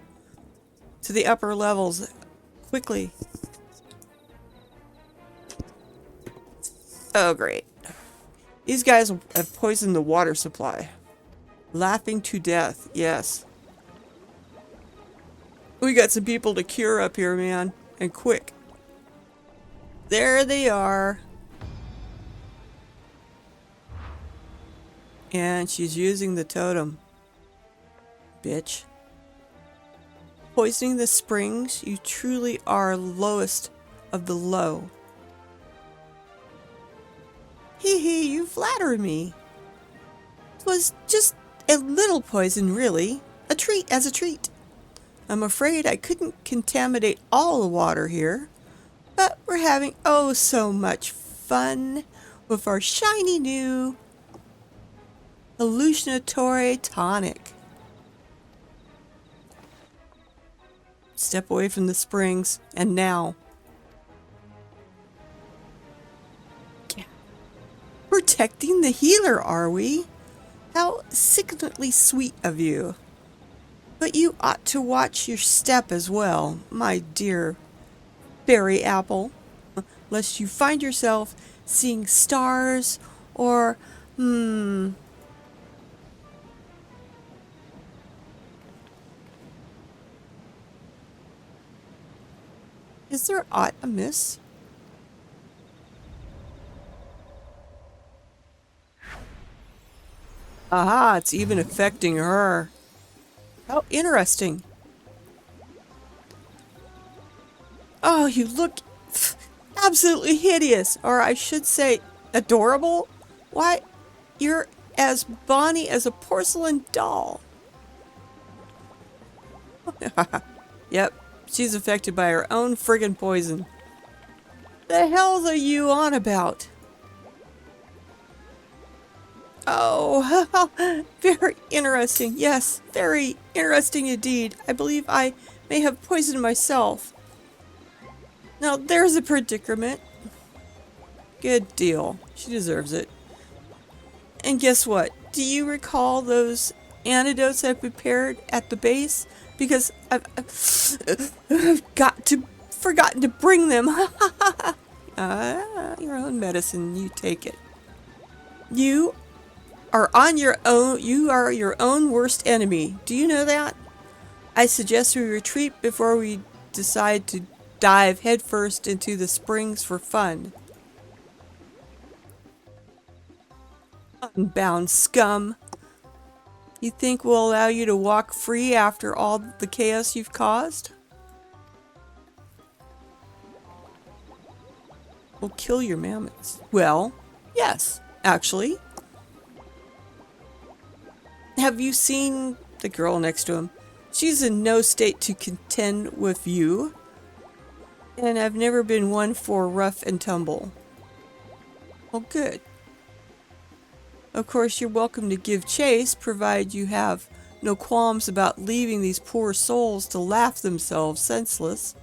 To the upper levels. Quickly. Oh great. These guys have poisoned the water supply. Laughing to death, yes. We got some people to cure up here, man. And quick. There they are. And she's using the totem. Bitch. Poisoning the springs, you truly are lowest of the low. Hee hee, you flatter me. It was just a little poison, really. A treat as a treat. I'm afraid I couldn't contaminate all the water here, but we're having oh so much fun with our shiny new hallucinatory tonic. Step away from the springs, and now. Protecting the healer, are we? How sickeningly sweet of you. But you ought to watch your step as well, my dear berry apple, lest you find yourself seeing stars or, Is there aught amiss? Aha, it's even affecting her. How interesting. Oh, you look absolutely hideous. Or I should say, adorable. Why, you're as bonny as a porcelain doll. Yep, she's affected by her own friggin' poison. The hell are you on about? Oh, very interesting. Yes, very interesting indeed. I believe I may have poisoned myself. Now, there's a predicament. Good deal. She deserves it. And guess what? Do you recall those antidotes I prepared at the base? Because I've forgotten to bring them. Your own medicine. You take it. You are on your own. You are your own worst enemy. Do you know that? I suggest we retreat before we decide to dive headfirst into the springs for fun. Unbound scum. You think we'll allow you to walk free after all the chaos you've caused? We'll kill your mammoths. Well, yes, actually. Have you seen the girl next to him? She's in no state to contend with you, and I've never been one for rough and tumble. Well, good. Of course, you're welcome to give chase, provided you have no qualms about leaving these poor souls to laugh themselves senseless.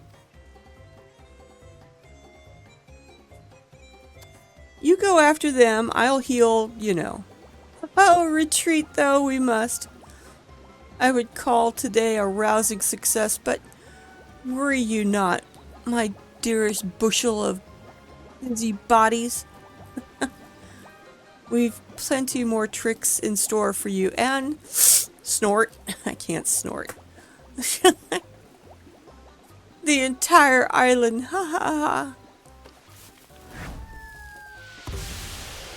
You go after them, I'll heal, you know. Oh, retreat though we must. I would call today a rousing success, but worry you not, my dearest bushel of busy bodies. We've plenty more tricks in store for you, and snort. I can't snort. The entire island. Ha ha ha.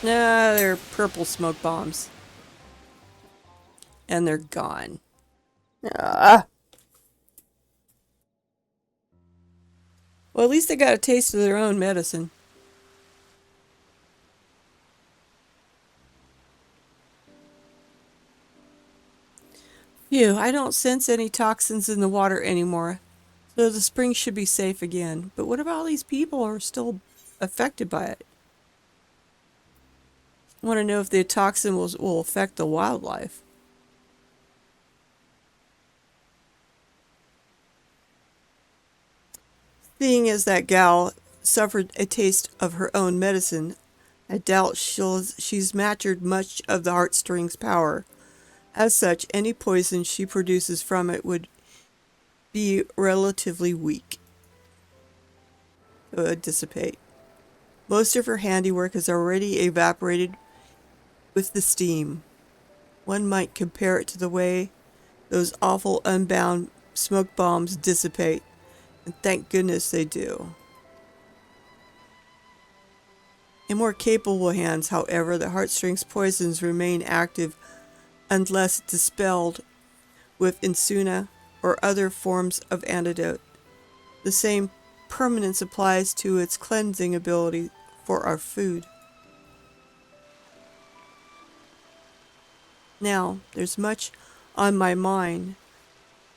Nah, they're purple smoke bombs. And they're gone. Ah. Well, at least they got a taste of their own medicine. Phew, I don't sense any toxins in the water anymore, so the spring should be safe again. But what about all these people who are still affected by it? I want to know if the toxin will affect the wildlife. Seeing as that gal suffered a taste of her own medicine, I doubt she's mastered much of the heartstring's power. As such, any poison she produces from it would be relatively weak. It would dissipate. Most of her handiwork is already evaporated with the steam. One might compare it to the way those awful unbound smoke bombs dissipate, and thank goodness they do. In more capable hands, however, the heartstrings poisons remain active unless dispelled with insuna or other forms of antidote. The same permanence applies to its cleansing ability for our food. Now, there's much on my mind,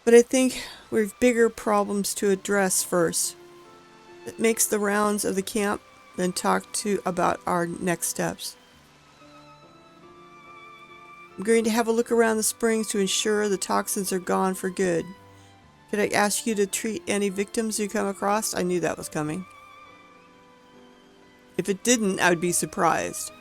but I think we've bigger problems to address first. It makes the rounds of the camp, then talk to about our next steps. I'm going to have a look around the springs to ensure the toxins are gone for good. Could I ask you to treat any victims you come across? I knew that was coming. If it didn't, I would be surprised.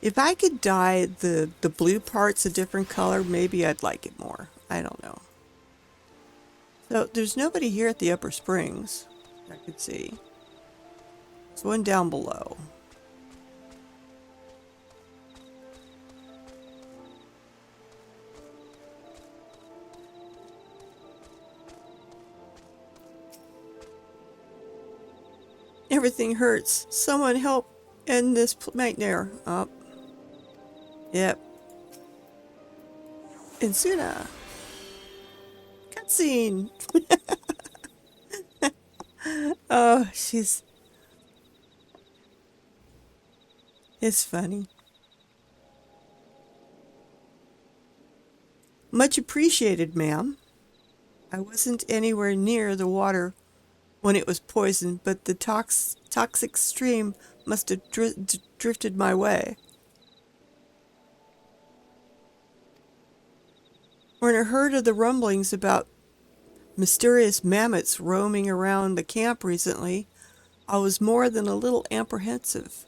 If I could dye the blue parts a different color, maybe I'd like it more. I don't know. So there's nobody here at the upper springs I could see. There's one down below. Everything hurts. Someone help end this nightmare. Oh. Yep. Insuna. Cutscene. Oh, it's funny. Much appreciated, ma'am. I wasn't anywhere near the water when it was poisoned, but the toxic stream must have drifted my way. When I heard of the rumblings about mysterious mammoths roaming around the camp recently, I was more than a little apprehensive.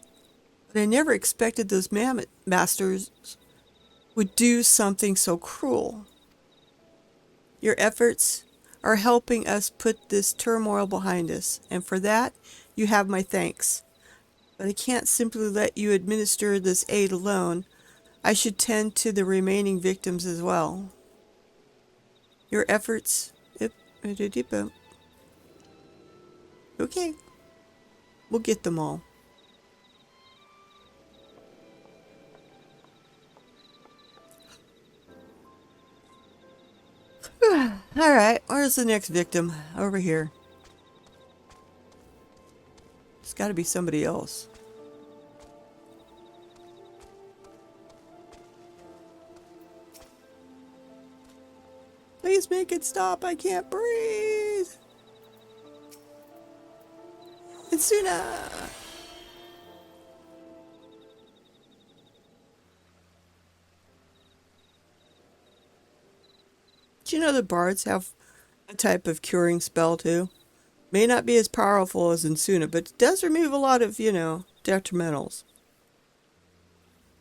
But I never expected those mammoth masters would do something so cruel. Your efforts are helping us put this turmoil behind us, and for that you have my thanks. But I can't simply let you administer this aid alone. I should tend to the remaining victims as well. Your efforts... Okay. We'll get them all. Alright, where's the next victim? Over here. It's gotta be somebody else. Please make it stop. I can't breathe. It's Suna. Do you know the bards have a type of curing spell too? May not be as powerful as Insuna, but it does remove a lot of, detrimentals.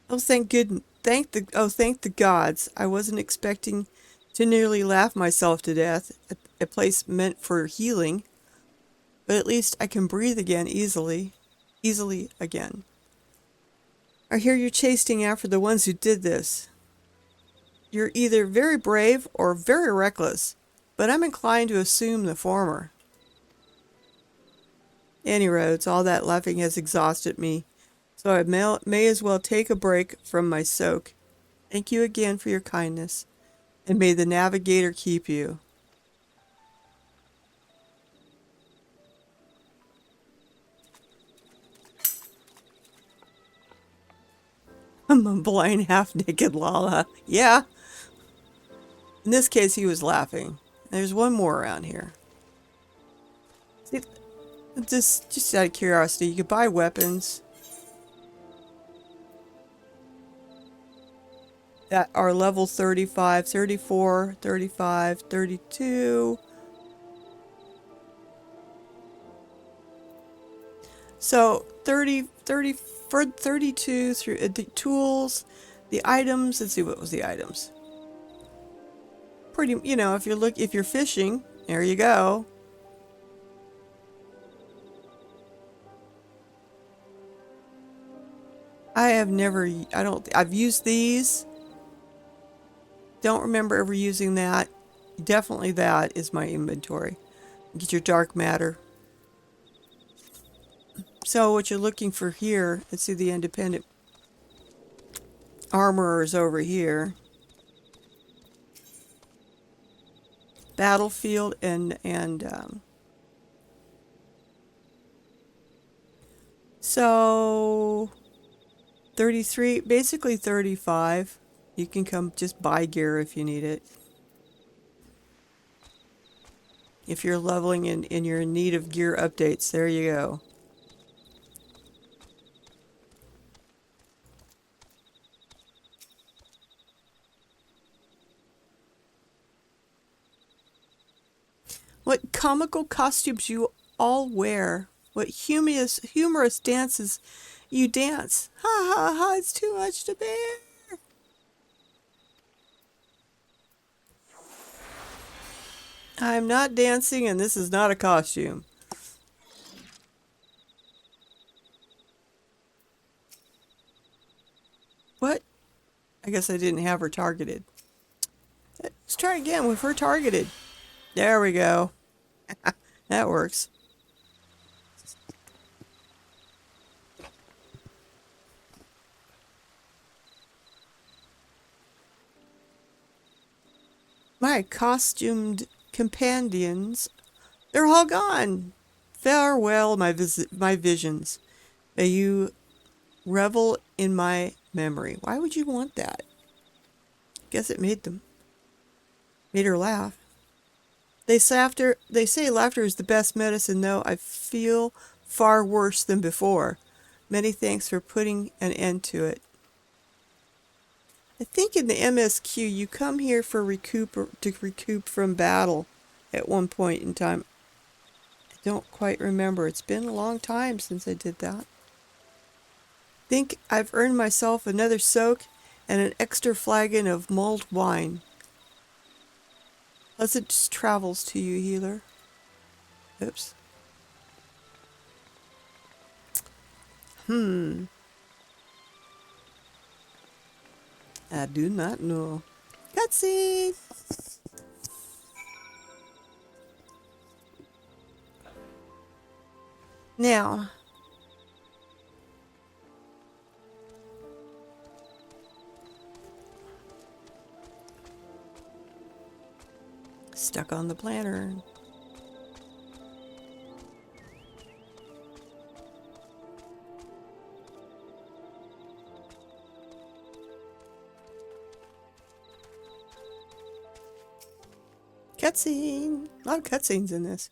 Oh, thank the gods. I wasn't expecting to nearly laugh myself to death at a place meant for healing, but at least I can breathe again easily again. I hear you're chasing after the ones who did this. You're either very brave or very reckless, but I'm inclined to assume the former. Any roads, all that laughing has exhausted me, so I may as well take a break from my soak. Thank you again for your kindness, and may the navigator keep you. I'm a blind, half-naked Lala. Yeah. In this case, he was laughing. There's one more around here. See, just out of curiosity, you could buy weapons that are level 35, 34, 35, 32. So 30 for 32 through the tools, the items. Let's see, what was the items? Pretty, if you're fishing, there you go. I've used these. Don't remember ever using that. Definitely that is my inventory. Get your dark matter. So what you're looking for here, let's see, the independent armorers over here. Battlefield and so 33, basically 35. You can come just buy gear if you need it. If you're leveling and you're in need of gear updates, there you go. What comical costumes you all wear. What humorous dances you dance. Ha ha ha, it's too much to bear. I'm not dancing and this is not a costume. What? I guess I didn't have her targeted. Let's try again with her targeted. There we go. That works. My costumed companions, they're all gone. Farewell, my visions. May you revel in my memory. Why would you want that? Guess it made her laugh. They say laughter is the best medicine, though I feel far worse than before. Many thanks for putting an end to it. I think in the MSQ you come here for to recoup from battle at one point in time. I don't quite remember. It's been a long time since I did that. Think I've earned myself another soak and an extra flagon of mulled wine. Pleasant travels to you, healer. Oops. I do not know. Cutscene! Now. Stuck on the planner. Cutscene. A lot of cutscenes in this.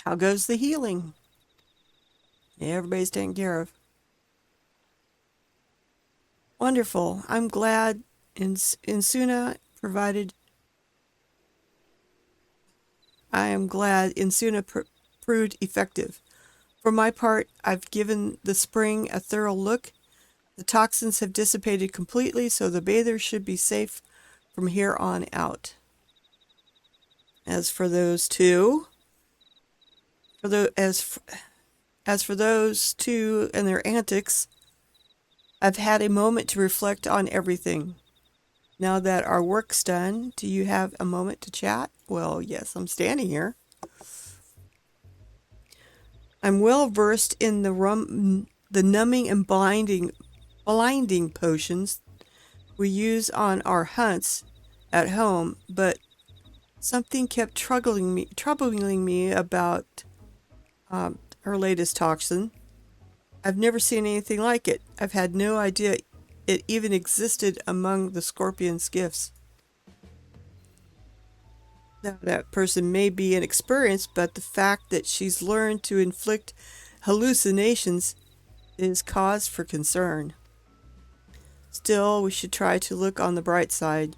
How goes the healing? Yeah, everybody's taken care of. Wonderful. I'm glad Insuna provided. I am glad Insuna proved effective. For my part, I've given the spring a thorough look. The toxins have dissipated completely, so the bathers should be safe from here on out. As for those two, as for those two and their antics, I've had a moment to reflect on everything. Now that our work's done, do you have a moment to chat? Well, yes, I'm standing here. I'm well versed in the numbing and blinding potions we use on our hunts at home, but something kept troubling me about her latest toxin. I've never seen anything like it. I've had no idea it even existed among the scorpion's gifts. Now, that person may be inexperienced, but the fact that she's learned to inflict hallucinations is cause for concern. Still, we should try to look on the bright side.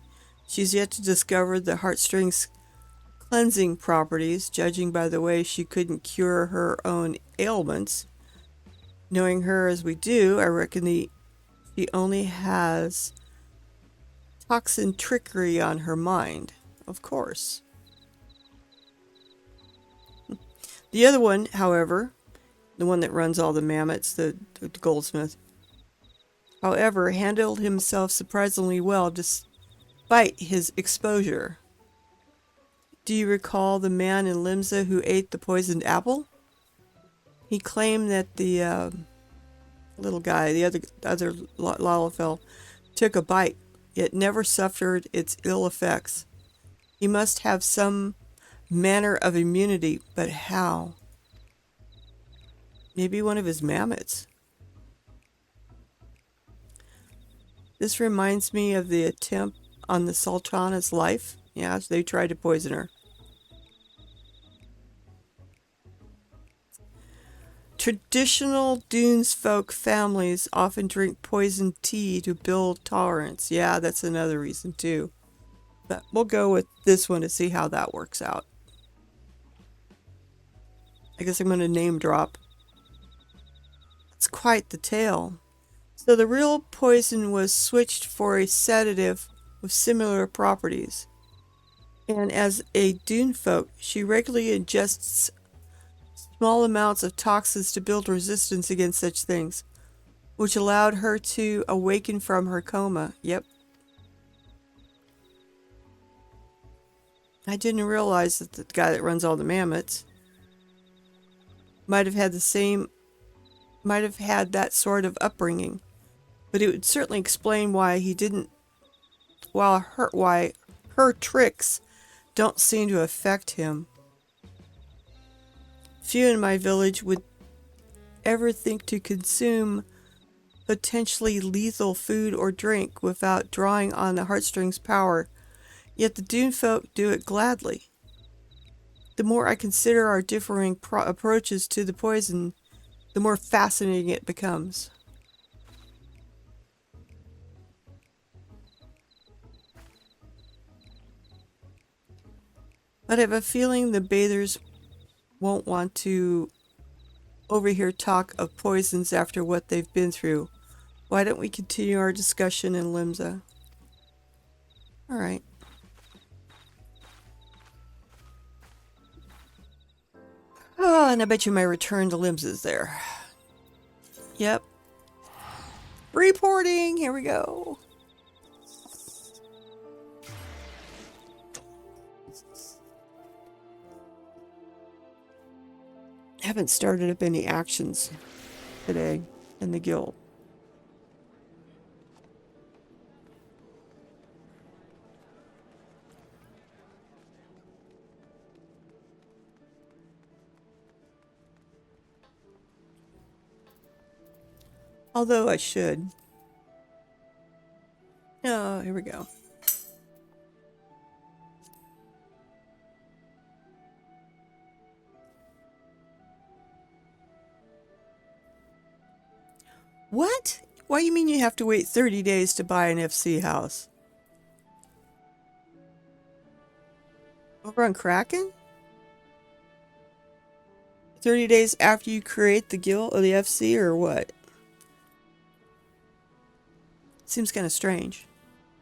She's yet to discover the heartstrings' cleansing properties, judging by the way she couldn't cure her own ailments. Knowing her as we do, I reckon she only has toxin trickery on her mind. Of course. The other one, however, the one that runs all the mammoths, the goldsmith, however, handled himself surprisingly well despite his exposure. Do you recall the man in Limsa who ate the poisoned apple? He claimed that the little guy, the other Lalafell, took a bite, yet never suffered its ill effects. He must have some manner of immunity, but how? Maybe one of his mammoths. This reminds me of the attempt on the Sultana's life. Yeah, they tried to poison her. Traditional Dunes folk families often drink poisoned tea to build tolerance. Yeah, that's another reason too. But we'll go with this one to see how that works out. I guess I'm going to name drop. It's quite the tale. So the real poison was switched for a sedative with similar properties. And as a Dune folk, she regularly ingests small amounts of toxins to build resistance against such things, which allowed her to awaken from her coma. Yep. I didn't realize that the guy that runs all the mammoths might have had that sort of upbringing, but it would certainly explain why why her tricks don't seem to affect him. Few in my village would ever think to consume potentially lethal food or drink without drawing on the heartstrings' power, yet the Dune folk do it gladly. The more I consider our differing approaches to the poison, the more fascinating it becomes. But I have a feeling the bathers won't want to overhear talk of poisons after what they've been through. Why don't we continue our discussion in Limsa? All right. Oh, and I bet you my return to Limsa is there. Yep. Reporting. Here we go. Haven't started up any actions today in the guild. Although I should. Oh, here we go. What? Why you mean you have to wait 30 days to buy an FC house? Over on Kraken? 30 days after you create the guild or the FC or what? Seems kind of strange.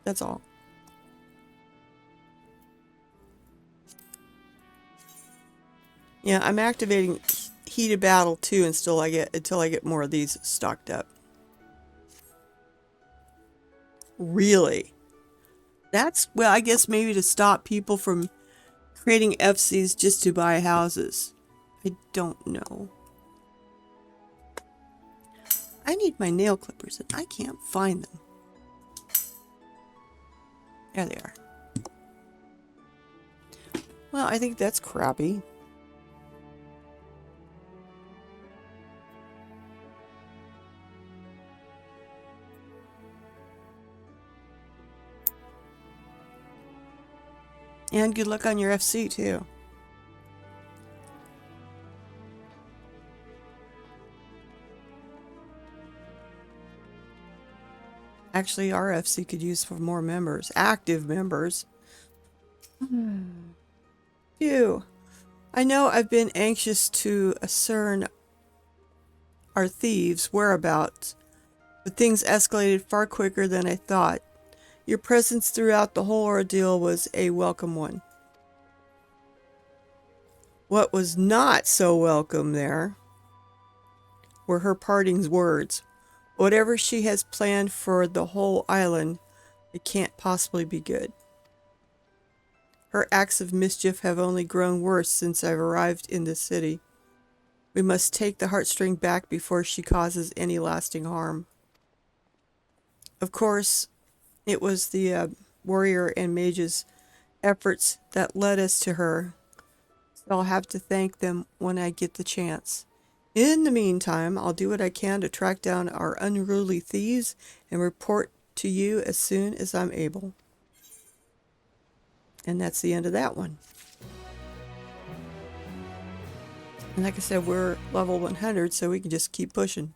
That's all. Yeah, I'm activating Heated Battle too until I get more of these stocked up. Really? That's, well, I guess maybe to stop people from creating FCs just to buy houses. I don't know. I need my nail clippers and I can't find them. There they are. Well, I think that's crappy. And good luck on your FC too. Actually, our FC could use for more members, active members. Phew. I know I've been anxious to ascertain our thieves' whereabouts, but things escalated far quicker than I thought. Your presence throughout the whole ordeal was a welcome one. What was not so welcome there were her parting words. Whatever she has planned for the whole island, it can't possibly be good. Her acts of mischief have only grown worse since I've arrived in this city. We must take the heartstring back before she causes any lasting harm. Of course, it was the warrior and mage's efforts that led us to her, so I'll have to thank them when I get the chance. In the meantime, I'll do what I can to track down our unruly thieves and report to you as soon as I'm able. And that's the end of that one. And like I said, we're level 100, so we can just keep pushing.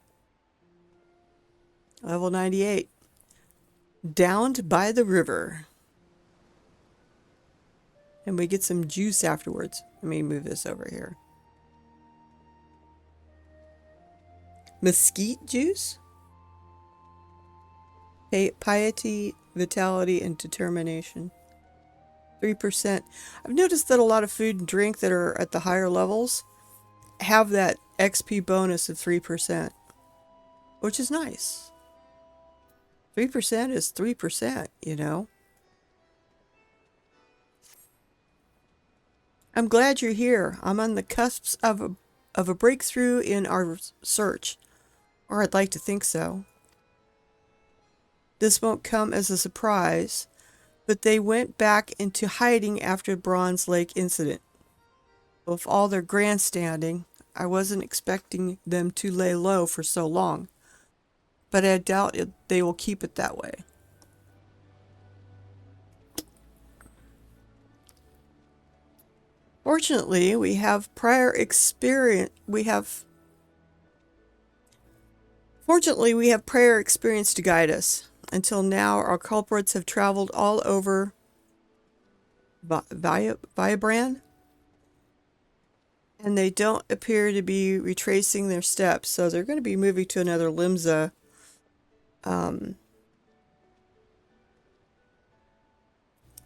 Level 98. Downed by the river. And we get some juice afterwards. Let me move this over here. Mesquite juice? Piety, vitality, and determination. 3%. I've noticed that a lot of food and drink that are at the higher levels have that XP bonus of 3%, which is nice. 3% is 3%, you know. I'm glad you're here. I'm on the cusp of a breakthrough in our search. Or I'd like to think so. This won't come as a surprise, but they went back into hiding after the Bronze Lake incident. With all their grandstanding, I wasn't expecting them to lay low for so long, but I doubt they will keep it that way. Fortunately, we have prior experience to guide us. Until now, our culprits have traveled all over Viabran, and they don't appear to be retracing their steps, so they're going to be moving to another Limsa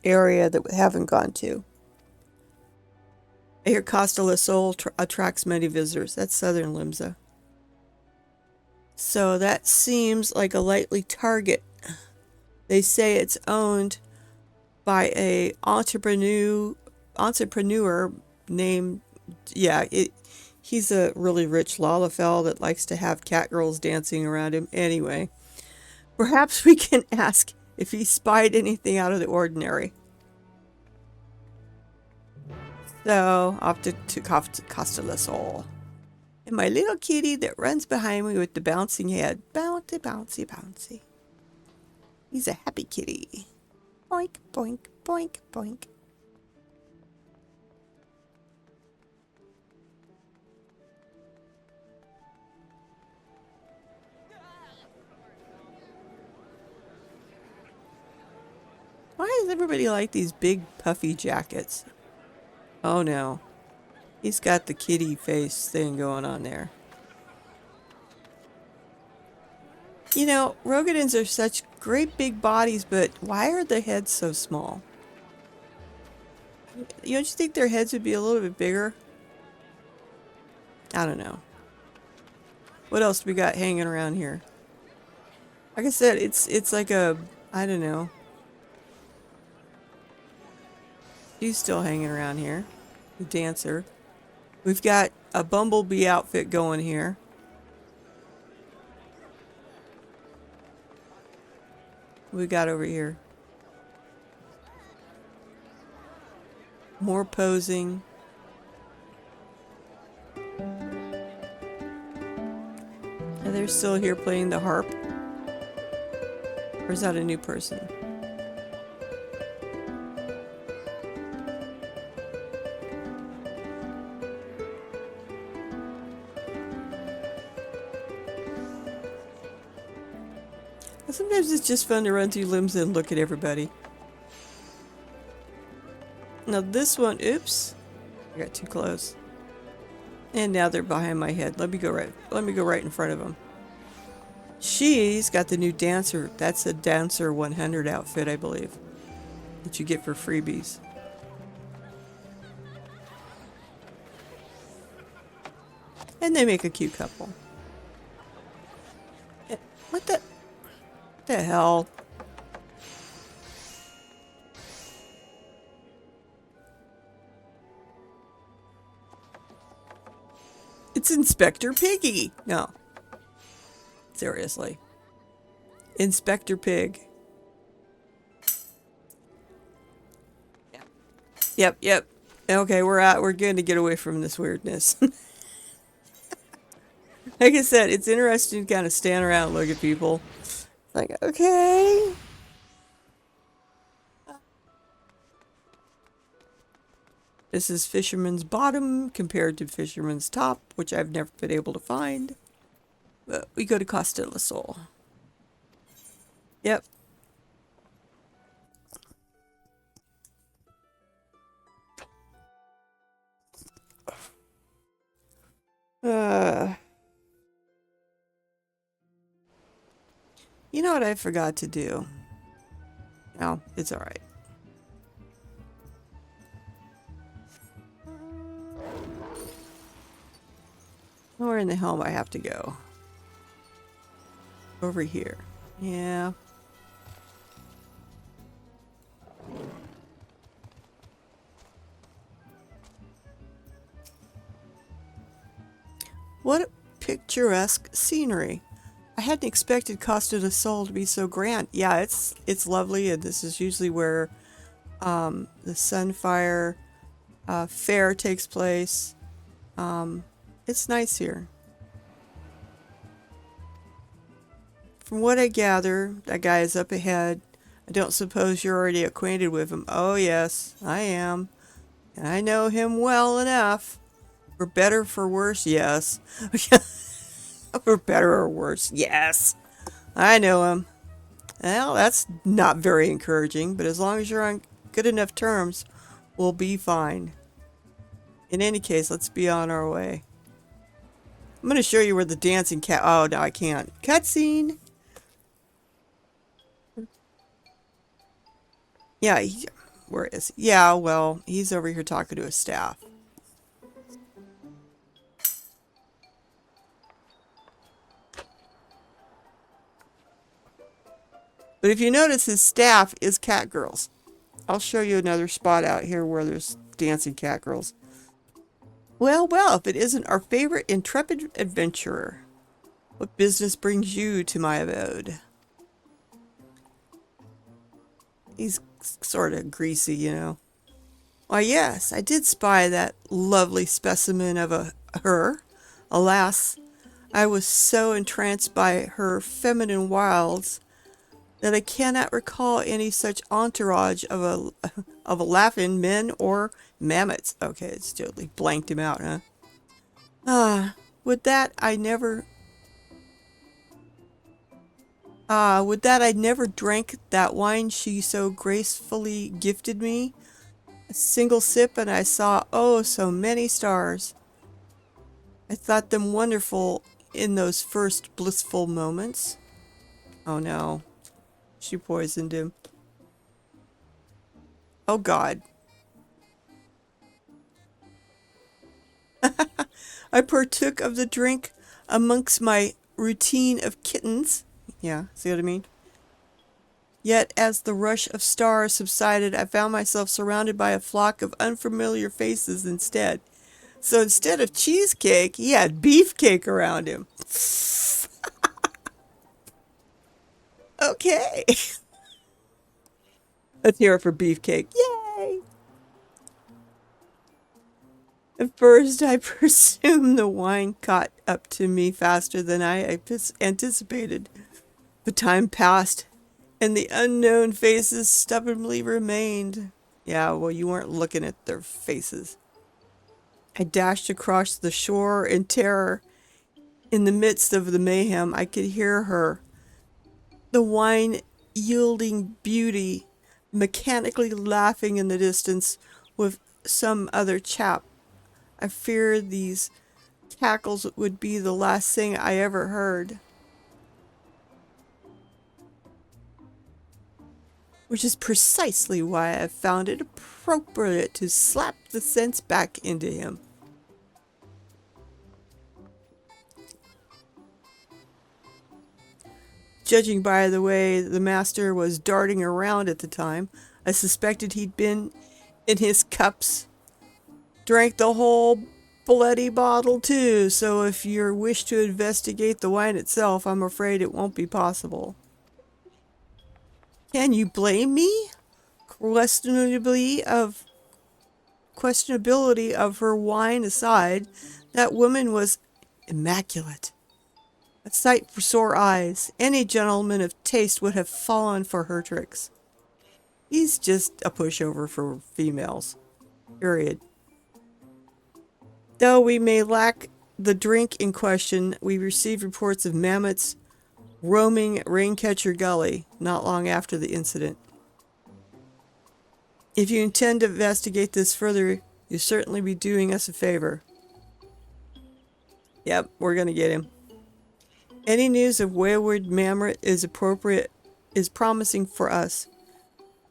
area that we haven't gone to. I hear Costa del Sol attracts many visitors. That's southern Limsa. So that seems like a likely target. They say it's owned by a entrepreneur named, he's a really rich Lalafell that likes to have catgirls dancing around him. Anyway, perhaps we can ask if he spied anything out of the ordinary. So, off to Costa del Sol. And my little kitty that runs behind me with the bouncing head. Bouncy, bouncy, bouncy. He's a happy kitty. Boink, boink, boink, boink. Why does everybody like these big puffy jackets? Oh no. He's got the kitty face thing going on there. You know, Rogadins are such great big bodies, but why are their heads so small? Don't you think their heads would be a little bit bigger? I don't know. What else do we got hanging around here? Like I said, it's like a, I don't know. She's still hanging around here. The dancer. We've got a bumblebee outfit going here. What we got over here? More posing. And they're still here playing the harp. Or is that a new person? Sometimes it's just fun to run through limbs and look at everybody. Now this one, oops, I got too close. And now they're behind my head. Let me go right in front of them. She's got the new dancer. That's a Dancer 100 outfit, I believe, that you get for freebies. And they make a cute couple. What the hell? It's Inspector Piggy. No. Seriously. Inspector Pig. Yep. Okay, we're going to get away from this weirdness. Like I said, it's interesting to kind of stand around and look at people. Like, okay. This is Fisherman's Bottom compared to Fisherman's Top, which I've never been able to find. But we go to Costa del Sol. Yep. You know what I forgot to do? No, it's alright. Where in the hell do I have to go? Over here. Yeah. What a picturesque scenery. I hadn't expected Costa del Sol to be so grand. Yeah, it's lovely, and this is usually where the Sunfire Fair takes place. It's nice here. From what I gather, that guy is up ahead. I don't suppose you're already acquainted with him. Oh yes, I am. And I know him well enough. For better, for worse, yes. For better or worse, yes. I know him. Well, that's not very encouraging, but as long as you're on good enough terms, we'll be fine. In any case, let's be on our way. I'm going to show you where the dancing cat... Oh, no, I can't. Cutscene! Yeah, where is he? Yeah, well, he's over here talking to his staff. But if you notice, his staff is cat girls. I'll show you another spot out here where there's dancing cat girls. Well, if it isn't our favorite intrepid adventurer. What business brings you to my abode? He's sort of greasy, you know. Why, yes, I did spy that lovely specimen of her Alas, I was so entranced by her feminine wiles that I cannot recall any such entourage of a laughing men or mammoths. Okay, it's totally blanked him out, huh? Would that I'd never drank that wine she so gracefully gifted me. A single sip and I saw, oh, so many stars. I thought them wonderful in those first blissful moments. Oh no, she poisoned him. Oh God. I partook of the drink amongst my routine of kittens. Yeah, see what I mean? Yet as the rush of stars subsided, I found myself surrounded by a flock of unfamiliar faces instead. So instead of cheesecake, he had beefcake around him. Okay. Let's hear it for beefcake. Yay! At first, I presumed the wine caught up to me faster than I anticipated. But time passed, and the unknown faces stubbornly remained. Yeah, well, you weren't looking at their faces. I dashed across the shore in terror. In the midst of the mayhem, I could hear her, the wine-yielding beauty, mechanically laughing in the distance with some other chap. I feared these cackles would be the last thing I ever heard. Which is precisely why I found it appropriate to slap the sense back into him. Judging by the way the master was darting around at the time, I suspected he'd been in his cups. Drank the whole bloody bottle too, so if you wish to investigate the wine itself, I'm afraid it won't be possible. Can you blame me? Questionability of her wine aside, that woman was immaculate. A sight for sore eyes. Any gentleman of taste would have fallen for her tricks. He's just a pushover for females. Period. Though we may lack the drink in question, we received reports of mammoths roaming Raincatcher Gully not long after the incident. If you intend to investigate this further, you'll certainly be doing us a favor. Yep, we're gonna get him. Any news of wayward mammoth is promising for us.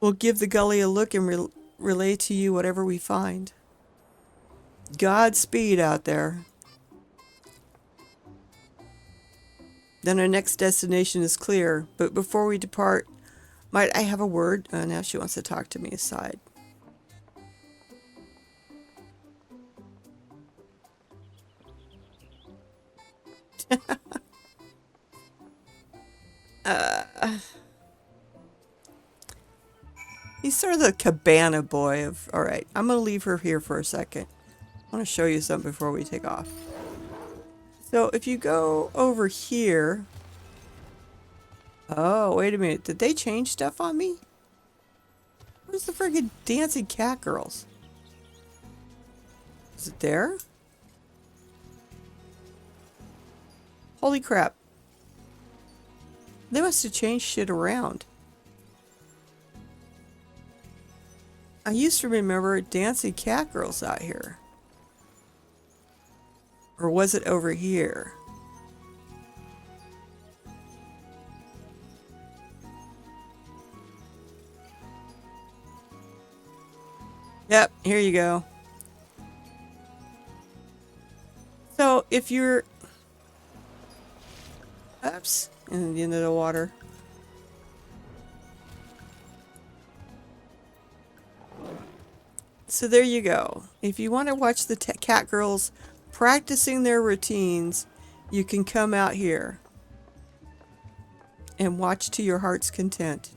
We'll give the gully a look and relay to you whatever we find. Godspeed out there. Then our next destination is clear, but before we depart, might I have a word? Now she wants to talk to me aside. He's sort of the cabana boy of... Alright, I'm going to leave her here for a second. I want to show you something before we take off. So if you go over here... Oh, wait a minute. Did they change stuff on me? Where's the friggin' dancing cat girls? Is it there? Holy crap. They must have changed shit around. I used to remember dancing cat girls out here. Or was it over here? Yep, here you go. So if you're... Oops, into the water. So there you go. If you want to watch the cat girls practicing their routines, you can come out here and watch to your heart's content.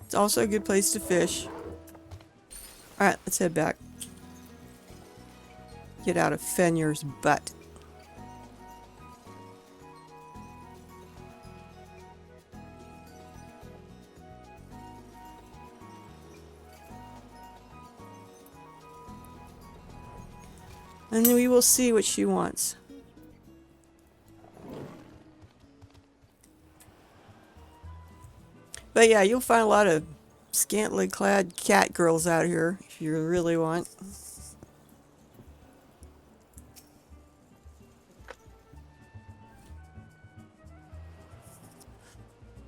It's also a good place to fish. Alright, let's head back. Get out of Fenrir's butt. And then we will see what she wants. But yeah, you'll find a lot of scantily clad cat girls out here if you really want.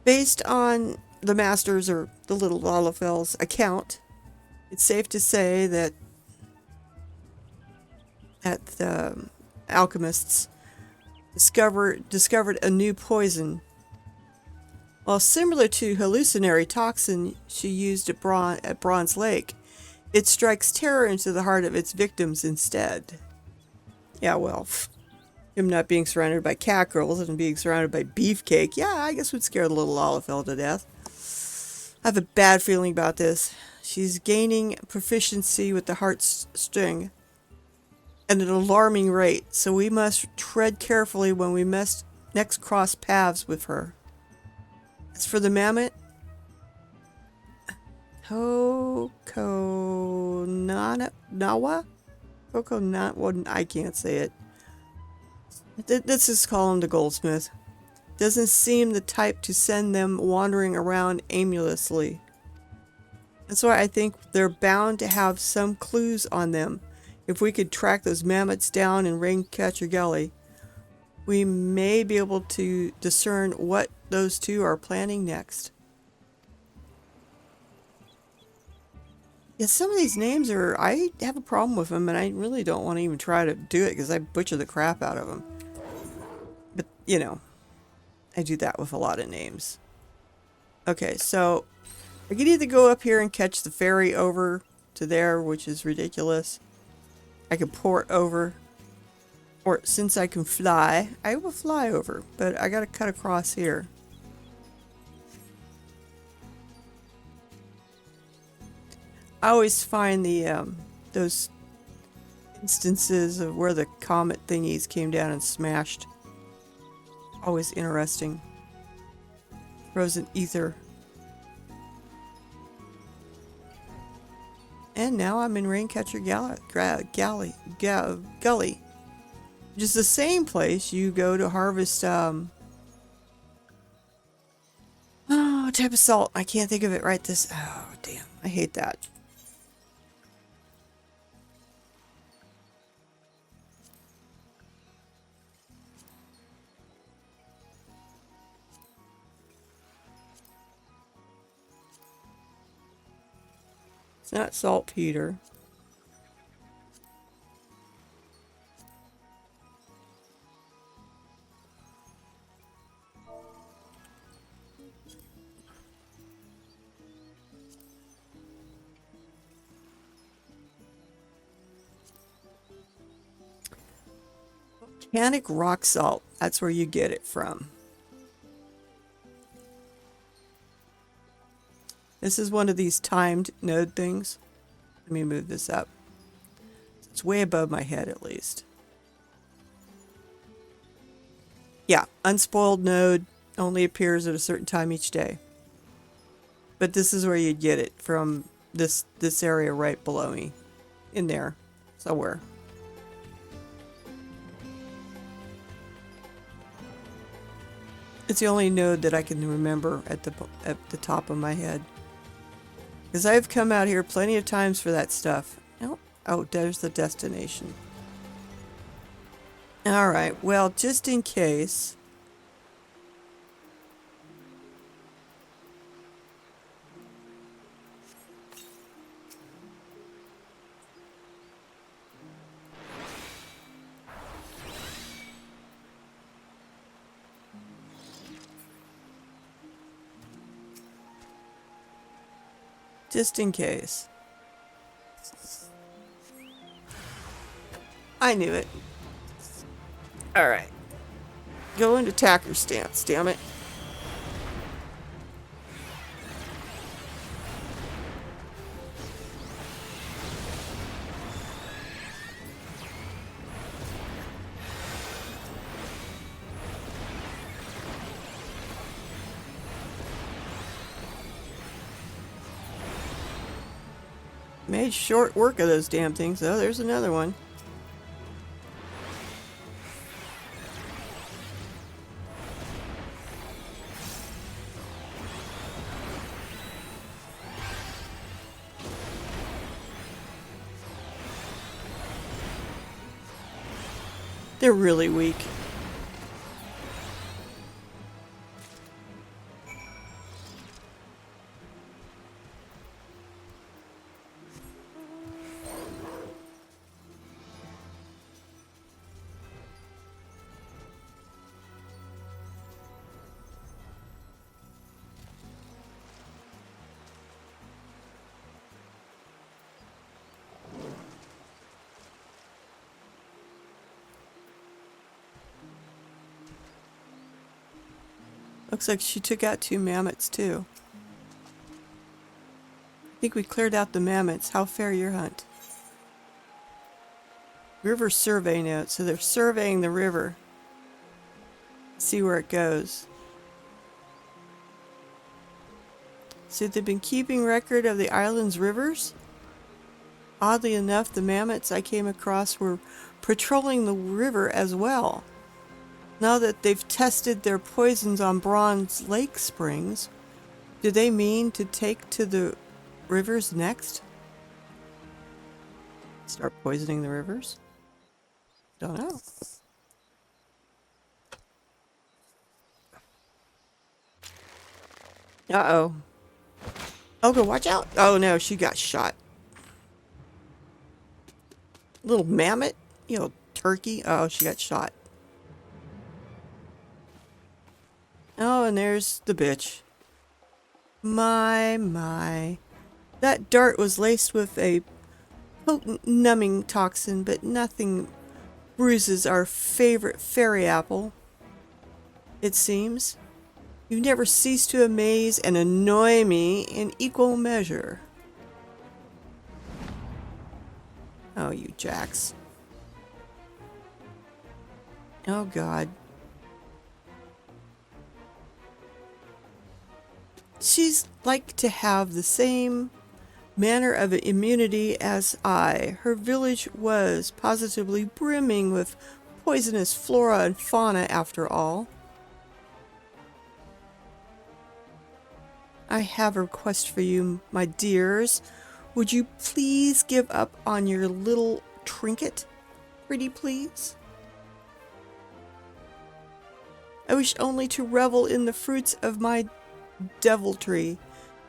Based on the Masters or the Little Lalafel's account, it's safe to say that the alchemists discovered a new poison. While similar to hallucinatory toxin she used at Bronze Lake, it strikes terror into the heart of its victims instead. Yeah, well, him not being surrounded by cat girls and being surrounded by beefcake, yeah, I guess would scare the little Olafel to death. I have a bad feeling about this. She's gaining proficiency with the heartstring at an alarming rate, so we must tread carefully when we must next cross paths with her. As for the mammoth, Nawa? I can't say it. Let's just call him the goldsmith. Doesn't seem the type to send them wandering around aimlessly. That's why I think they're bound to have some clues on them. If we could track those mammoths down in Raincatcher Gully, we may be able to discern what those two are planning next. Yeah, some of these names I have a problem with them, and I really don't want to even try to do it because I butcher the crap out of them. But, you know, I do that with a lot of names. Okay, so I could either go up here and catch the ferry over to there, which is ridiculous. I could port over. Or since I can fly, I will fly over. But I gotta cut across here. I always find the those instances of where the comet thingies came down and smashed always interesting. Frozen ether. And now I'm in Raincatcher Gully. Which is the same place you go to harvest, what type of salt? I can't think of it right this, oh, damn. I hate that. It's not saltpeter. Volcanic rock salt. That's where you get it from. This is one of these timed node things. Let me move this up. It's way above my head at least. Yeah, unspoiled node only appears at a certain time each day. But this is where you'd get it from this area right below me. In there. Somewhere. It's the only node that I can remember at the top of my head. Because I've come out here plenty of times for that stuff. Oh, there's the destination. Alright, well, just in case. Just in case. I knew it. Alright. Go into attacker stance, damn it. Made short work of those damn things. Oh, there's another one. They're really weak. Looks like she took out 2 mammoths too. I think we cleared out the mammoths. How fare your hunt? River survey note. So they're surveying the river. See where it goes. So they've been keeping record of the island's rivers? Oddly enough, the mammoths I came across were patrolling the river as well. Now that they've tested their poisons on Bronze Lake springs, do they mean to take to the rivers next? Start poisoning the rivers? Don't know. Uh-oh. Olga, watch out! Oh no, she got shot. Little mammoth? You know, turkey? Oh, she got shot. Oh, and there's the bitch. My. That dart was laced with a potent numbing toxin, but nothing bruises our favorite fairy apple. It seems. You never cease to amaze and annoy me in equal measure. Oh, you jacks. Oh, God. She's like to have the same manner of immunity as I. Her village was positively brimming with poisonous flora and fauna after all. I have a request for you, my dears. Would you please give up on your little trinket? Pretty please? I wish only to revel in the fruits of my deviltry,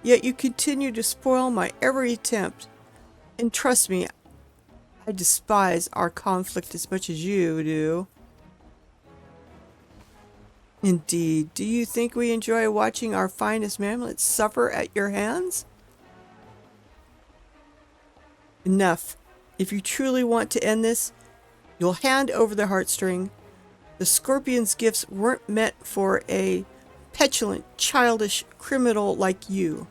yet you continue to spoil my every attempt. And trust me, I despise our conflict as much as you do. Indeed, do you think we enjoy watching our finest mammoths suffer at your hands? Enough. If you truly want to end this, you'll hand over the heartstring. The scorpion's gifts weren't meant for a petulant, childish criminal like you.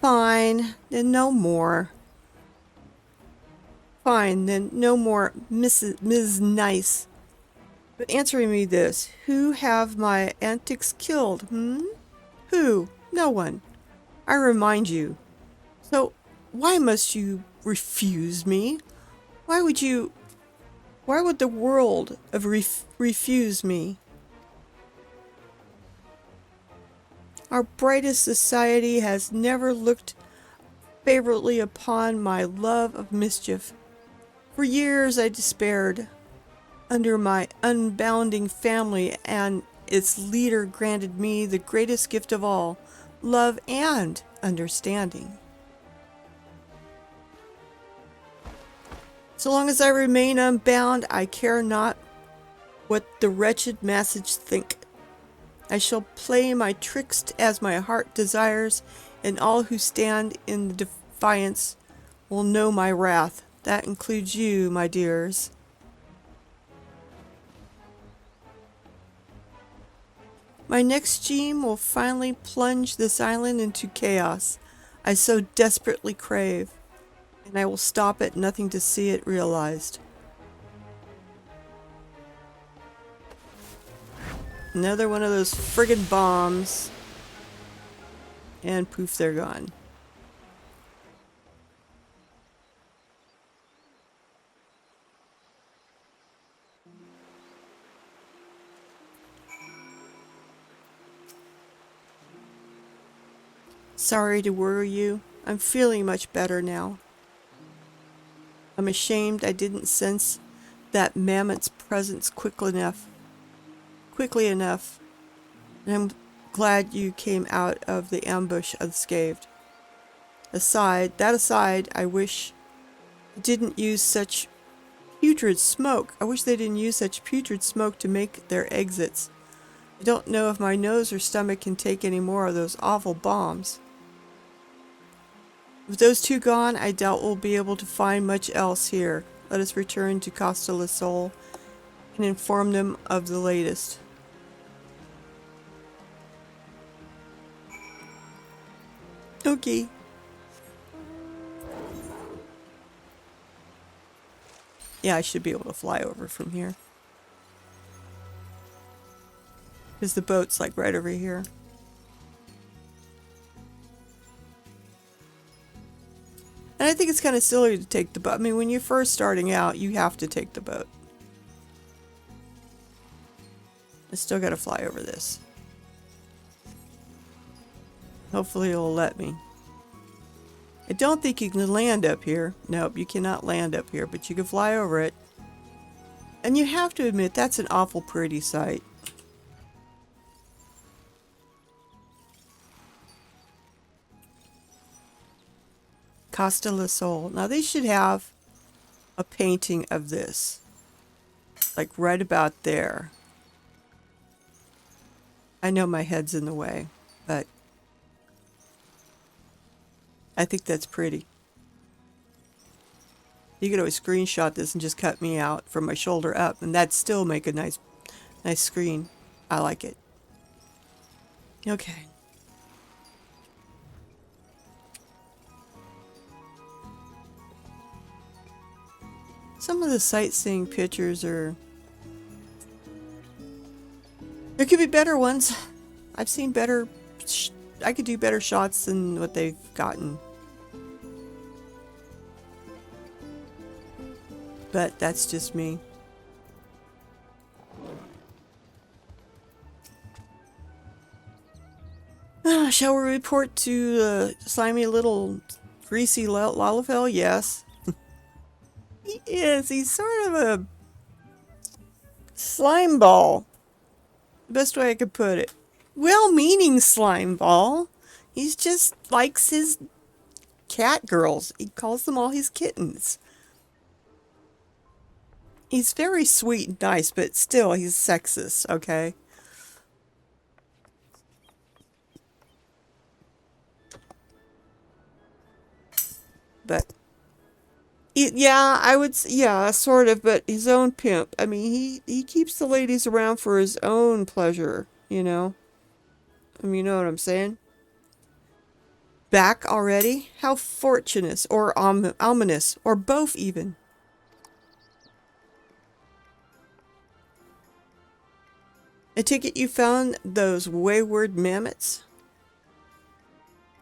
Fine, then no more. Fine, then no more Ms. Nice. But answering me this, who have my antics killed, Who? No one. I remind you. So, why must you refuse me? Why would the world refuse me? Our brightest society has never looked favorably upon my love of mischief. For years I despaired. Under my unbounding family, and its leader granted me the greatest gift of all, love and understanding. So long as I remain unbound, I care not what the wretched masses think. I shall play my tricks as my heart desires, and all who stand in defiance will know my wrath. That includes you, my dears. My next scheme will finally plunge this island into chaos I so desperately crave, and I will stop at nothing to see it realized. Another one of those friggin' bombs. And poof, they're gone. Sorry to worry you. I'm feeling much better now. I'm ashamed I didn't sense that mammoth's presence quickly enough, and I'm glad you came out of the ambush unscathed. Aside, I wish they didn't use such putrid smoke. I wish they didn't use such putrid smoke to make their exits. I don't know if my nose or stomach can take any more of those awful bombs. With those two gone, I doubt we'll be able to find much else here. Let us return to Costa del Sol and inform them of the latest. Okay. Yeah, I should be able to fly over from here. Because the boat's like right over here. And I think it's kind of silly to take the boat. I mean, when you're first starting out, you have to take the boat. I still gotta fly over this. Hopefully it'll let me. I don't think you can land up here. Nope, you cannot land up here, but you can fly over it. And you have to admit, that's an awful pretty sight. Costa del Sol. Now they should have a painting of this. Like right about there. I know my head's in the way, but I think that's pretty. You could always screenshot this and just cut me out from my shoulder up, and that'd still make a nice screen. I like it. Okay. Some of the sightseeing pictures are... There could be better ones. I've seen better... I could do better shots than what they've gotten. But that's just me. Shall we report to the slimy little greasy Lalafell? Yes. He is. He's sort of a slime ball. Best way I could put it. Well-meaning slime ball. He just likes his cat girls. He calls them all his kittens. He's very sweet and nice, but still, he's sexist, okay? But, yeah, I would, yeah, sort of, but his own pimp. I mean, he keeps the ladies around for his own pleasure, you know? I mean, you know what I'm saying? Back already? How fortunate, or ominous, or both even. I take it you found those wayward mammoths?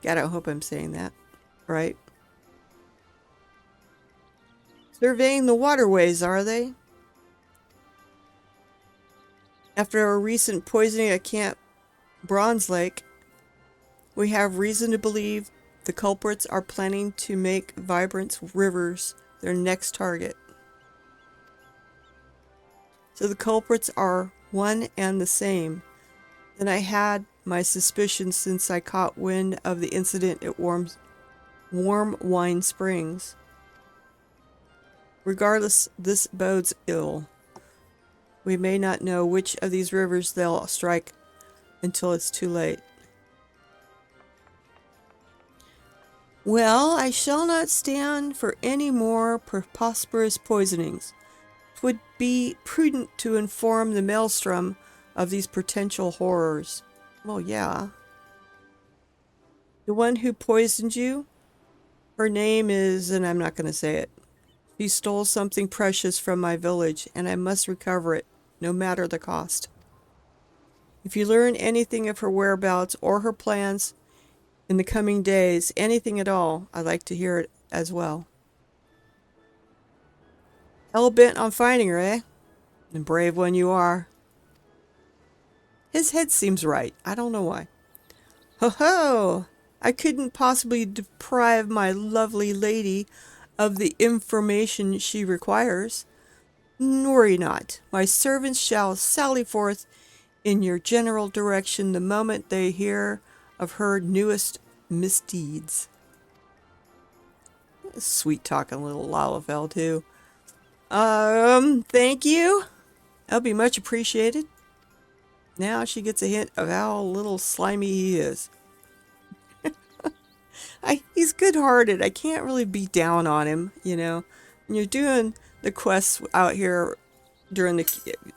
God, I hope I'm saying that right. Surveying the waterways, are they? After a recent poisoning at Camp Bronze Lake, we have reason to believe the culprits are planning to make Vibrant's rivers their next target. So the culprits are one and the same. Then I had my suspicions since I caught wind of the incident at Warm Wine Springs. Regardless, this bodes ill. We may not know which of these rivers they'll strike until it's too late. Well, I shall not stand for any more preposterous poisonings. 'Twould be prudent to inform the maelstrom of these potential horrors. Well, yeah. The one who poisoned you? Her name is, and I'm not going to say it. She stole something precious from my village, and I must recover it, no matter the cost. If you learn anything of her whereabouts or her plans in the coming days, anything at all, I'd like to hear it as well. Hell bent on finding her, eh? And brave one you are. His head seems right. I don't know why. Ho ho! I couldn't possibly deprive my lovely lady of the information she requires. Worry not. My servants shall sally forth in your general direction the moment they hear of her newest misdeeds. Sweet talking little Lalafell too. Thank you. That'll be much appreciated. Now she gets a hint of how little slimy he is. He's good-hearted. I can't really be down on him, you know. When you're doing the quests out here during the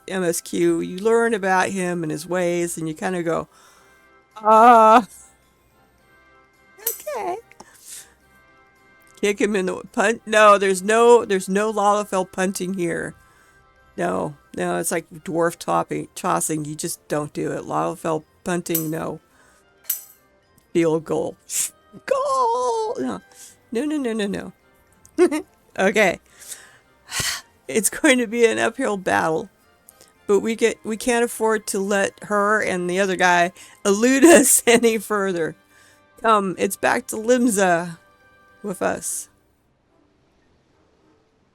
MSQ, you learn about him and his ways, and you kind of go, okay. Kick him in the punt. No, there's no Lalafell punting here. No, it's like dwarf tossing. You just don't do it. Lalafell punting, no. Field goal. Goal! No. Okay. It's going to be an uphill battle. But we can't afford to let her and the other guy elude us any further. It's back to Limsa with us.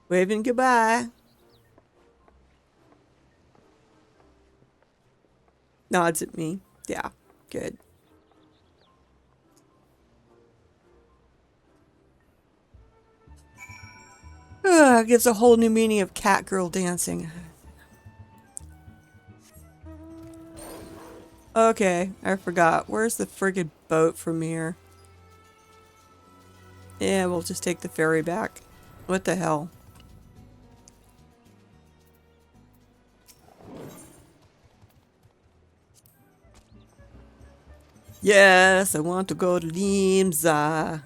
Waving goodbye. Nods at me. Yeah, good. Gives a whole new meaning of cat girl dancing. Okay, I forgot. Where's the friggin' boat from here? Yeah, we'll just take the ferry back. What the hell? Yes, I want to go to Limsa.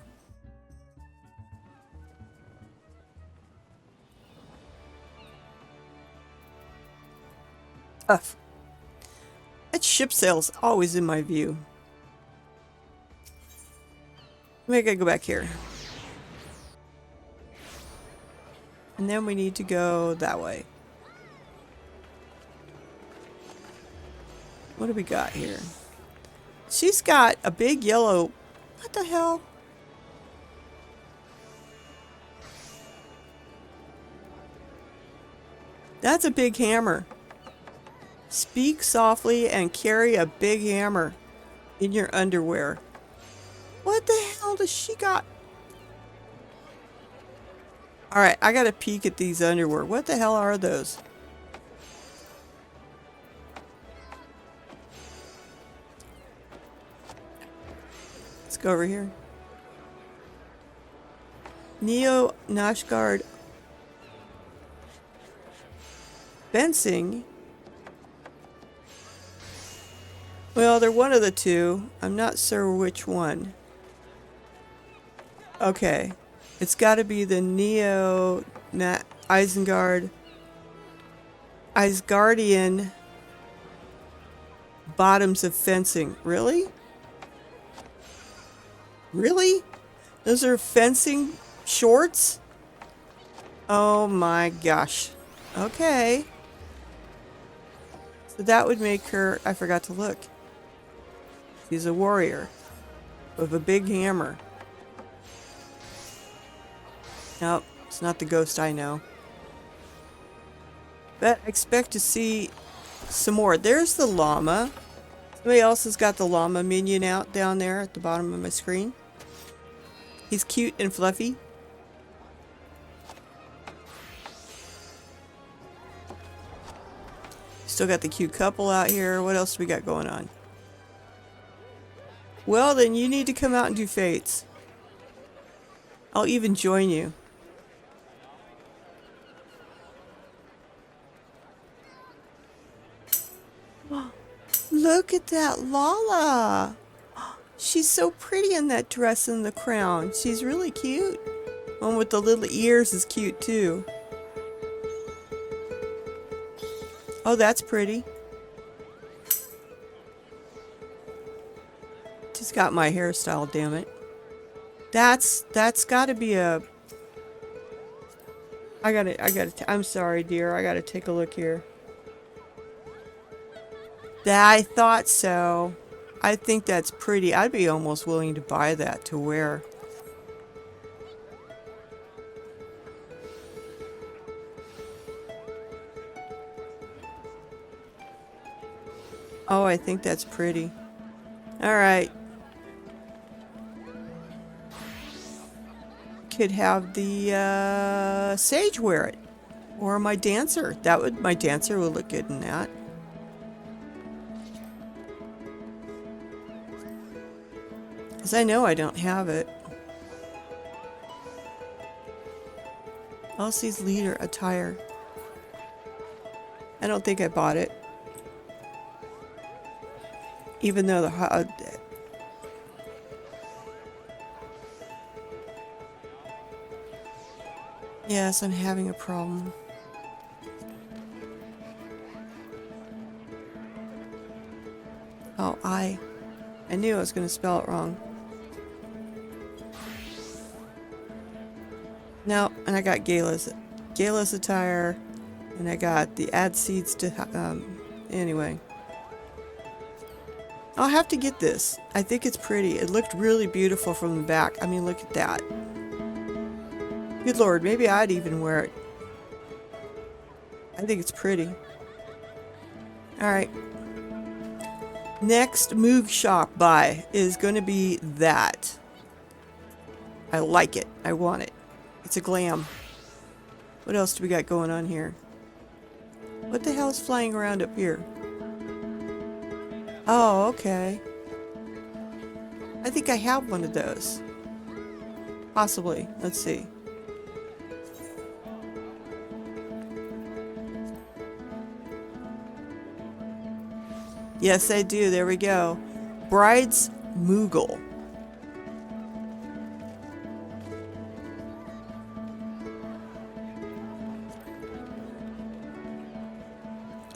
Tough. That ship sail's always in my view. Maybe I gotta go back here. And then we need to go that way. What do we got here? She's got a big yellow... What the hell? That's a big hammer. Speak softly and carry a big hammer in your underwear. What the hell does she got? Alright, I gotta peek at these underwear. What the hell are those? Let's go over here. Neo Nashgard fencing. Well, they're one of the two. I'm not sure which one. Okay. It's got to be the Neo Isengard Isgardian bottoms of fencing. Really? Really? Those are fencing shorts? Oh my gosh. Okay. So that would make her... I forgot to look. She's a warrior with a big hammer. Nope, it's not the ghost I know. But I expect to see some more. There's the llama. Somebody else has got the llama minion out down there at the bottom of my screen. He's cute and fluffy. Still got the cute couple out here. What else do we got going on? Well, then you need to come out and do fates. I'll even join you. Look at that Lala. She's so pretty in that dress and the crown. She's really cute. One with the little ears is cute too. Oh, that's pretty. She's got my hairstyle, damn it. That's gotta be a... I'm sorry, dear. I gotta take a look here. I thought so. I think that's pretty. I'd be almost willing to buy that to wear. Oh, I think that's pretty. All right. Could have the sage wear it, or my dancer. My dancer would look good in that. Because I know I don't have it. Elsie's leader attire. I don't think I bought it. Even though the yes, I'm having a problem. Oh, I knew I was going to spell it wrong. No, and I got Gala's attire, and I got the add seeds to anyway. I'll have to get this. I think it's pretty. It looked really beautiful from the back. I mean, look at that. Good Lord, maybe I'd even wear it. I think it's pretty. Alright. Next Moog Shop buy is going to be that. I like it. I want it. It's a glam. What else do we got going on here? What the hell is flying around up here? Oh, okay. I think I have one of those. Possibly. Let's see. Yes, I do. There we go. Bride's Moogle.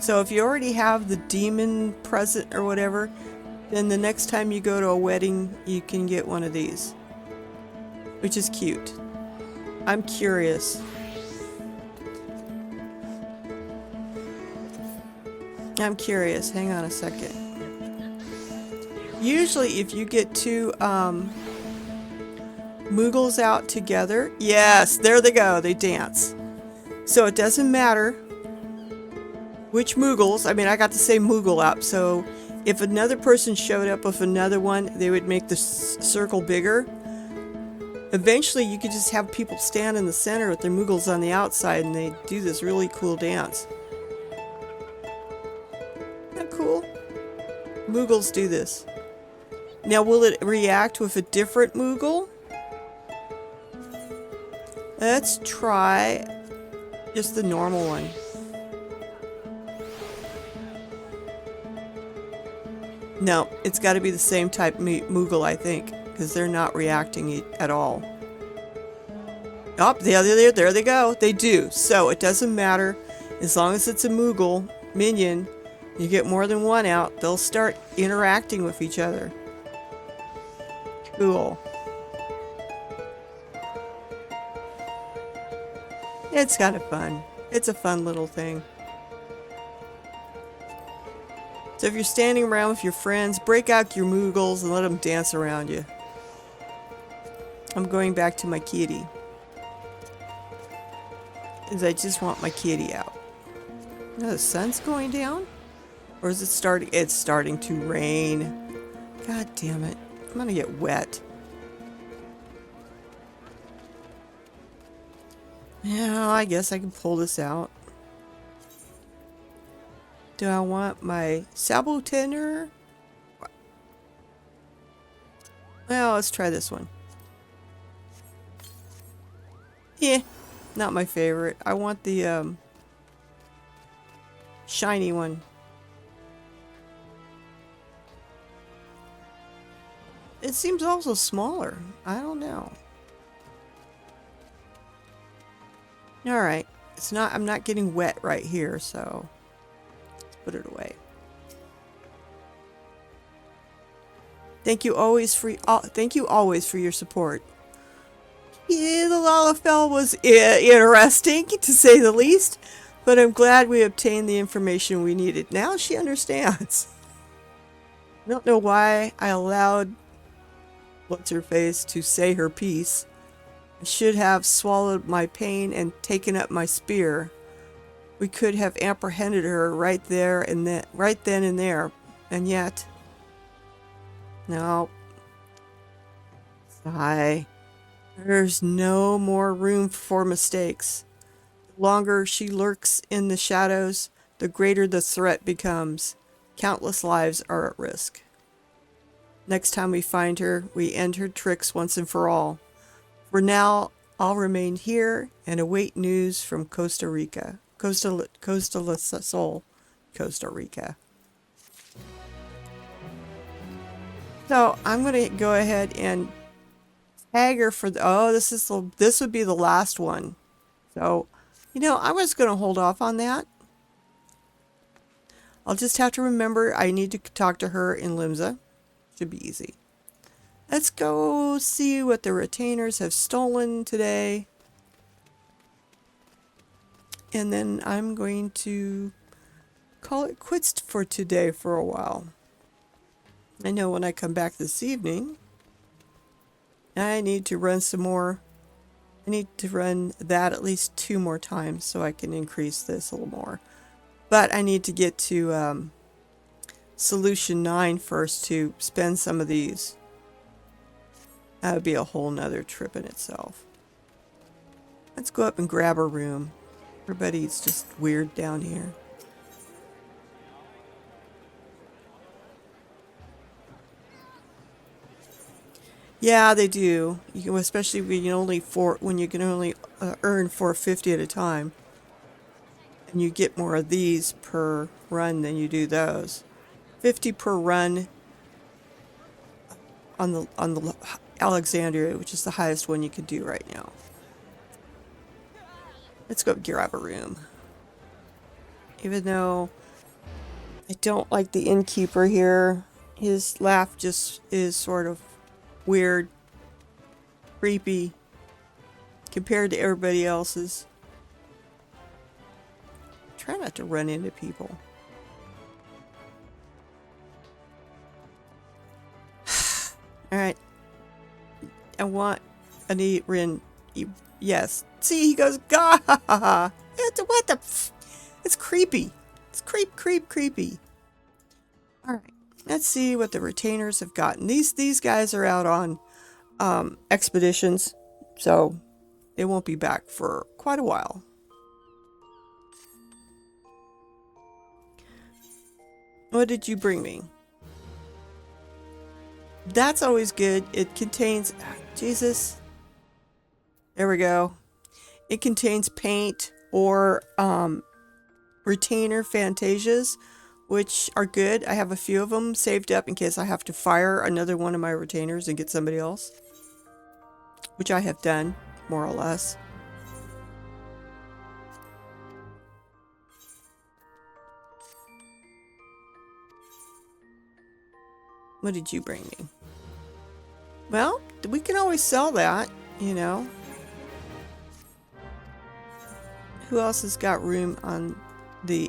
So if you already have the demon present or whatever, then the next time you go to a wedding, you can get one of these. Which is cute. I'm curious. I'm curious. Hang on a second. Usually if you get two Moogles out together, yes, there they go. They dance. So it doesn't matter which Moogles. I mean, I got the same Moogle up, so if another person showed up with another one, they would make the circle bigger. Eventually, you could just have people stand in the center with their Moogles on the outside, and they do this really cool dance. Isn't that cool? Moogles do this. Now, will it react with a different Moogle? Let's try just the normal one. No, it's got to be the same type Moogle, I think, because they're not reacting at all. Oh, there they go. They do. So it doesn't matter. As long as it's a Moogle minion, you get more than one out, they'll start interacting with each other. Cool. It's kind of fun. It's a fun little thing. So if you're standing around with your friends, break out your Moogles and let them dance around you. I'm going back to my kitty. Because I just want my kitty out. Now the sun's going down? Or is it starting? It's starting to rain. God damn it. I'm gonna get wet. Yeah, I guess I can pull this out. Do I want my Saboteur? Well, let's try this one. Yeah, not my favorite. I want the shiny one. It seems also smaller. I don't know. Alright. It's not, I'm not getting wet right here, so let's put it away. Thank you always for your support. Yeah, the Lalafell was interesting, to say the least, but I'm glad we obtained the information we needed. Now she understands. I don't know why I allowed What's-Her-Face to say her piece. I should have swallowed my pain and taken up my spear. We could have apprehended her right there and then, right then and there. And yet, no. Sigh. There's no more room for mistakes. The longer she lurks in the shadows, the greater the threat becomes. Countless lives are at risk. Next time we find her, we end her tricks once and for all. For now, I'll remain here and await news from Costa Rica. Costa Sol, Costa Rica. So I'm going to go ahead and tag her for this would be the last one. So, I was going to hold off on that. I'll just have to remember I need to talk to her in Limsa. Should be easy. Let's go see what the retainers have stolen today. And then I'm going to call it quits for today for a while. I know when I come back this evening, I need to run some more. I need to run that at least 2 more times so I can increase this a little more. But I need to get to Solution 9 first to spend some of these. That would be a whole nother trip in itself. Let's go up and grab a room. Everybody's just weird down here. Yeah, they do. You can, especially when you can only earn 450 at a time, and you get more of these per run than you do those. 50 per run on the Alexandria, which is the highest one you can do right now. Let's go grab a room. Even though I don't like the innkeeper here, his laugh just is sort of weird, creepy compared to everybody else's. Try not to run into people. Alright. I need Rin. Yes. See, he goes, gah! What the? It's creepy. It's creepy. Alright. Let's see what the retainers have gotten. These guys are out on expeditions, so they won't be back for quite a while. What did you bring me? That's always good. It contains... Jesus. There we go. It contains paint or retainer fantasias, which are good. I have a few of them saved up in case I have to fire another one of my retainers and get somebody else, which I have done, more or less. What did you bring me? Well, we can always sell that, Who else has got room on the...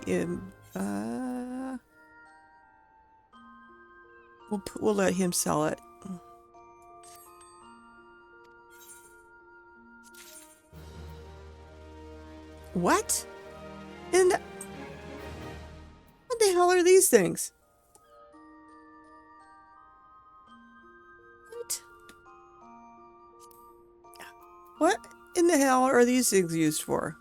We'll let him sell it. What? What the hell are these things? What in the hell are these things used for?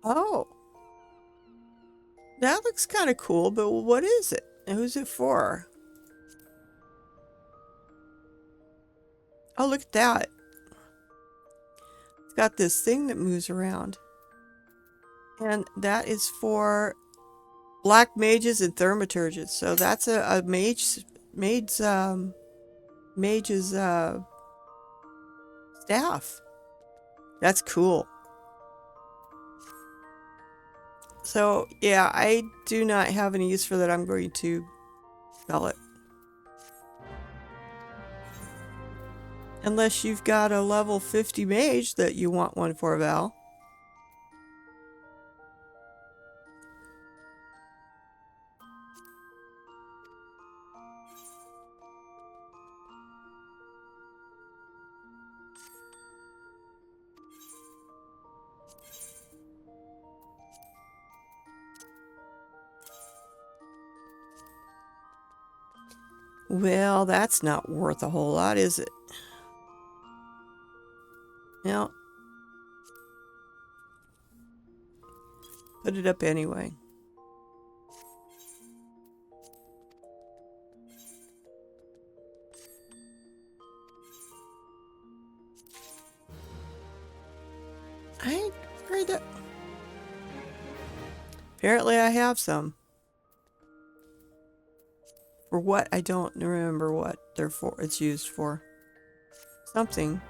Oh. That looks kind of cool, but what is it? And who's it for? Oh, look at that. It's got this thing that moves around. And that is for black mages and thaumaturges. So that's a mage's staff. That's cool. So, yeah, I do not have any use for that. I'm going to sell it. Unless you've got a level 50 mage that you want one for, Val. Well, that's not worth a whole lot, is it? No. Put it up anyway. I heard that. Apparently I have some. For what? I don't remember what they're for. It's used for. Something.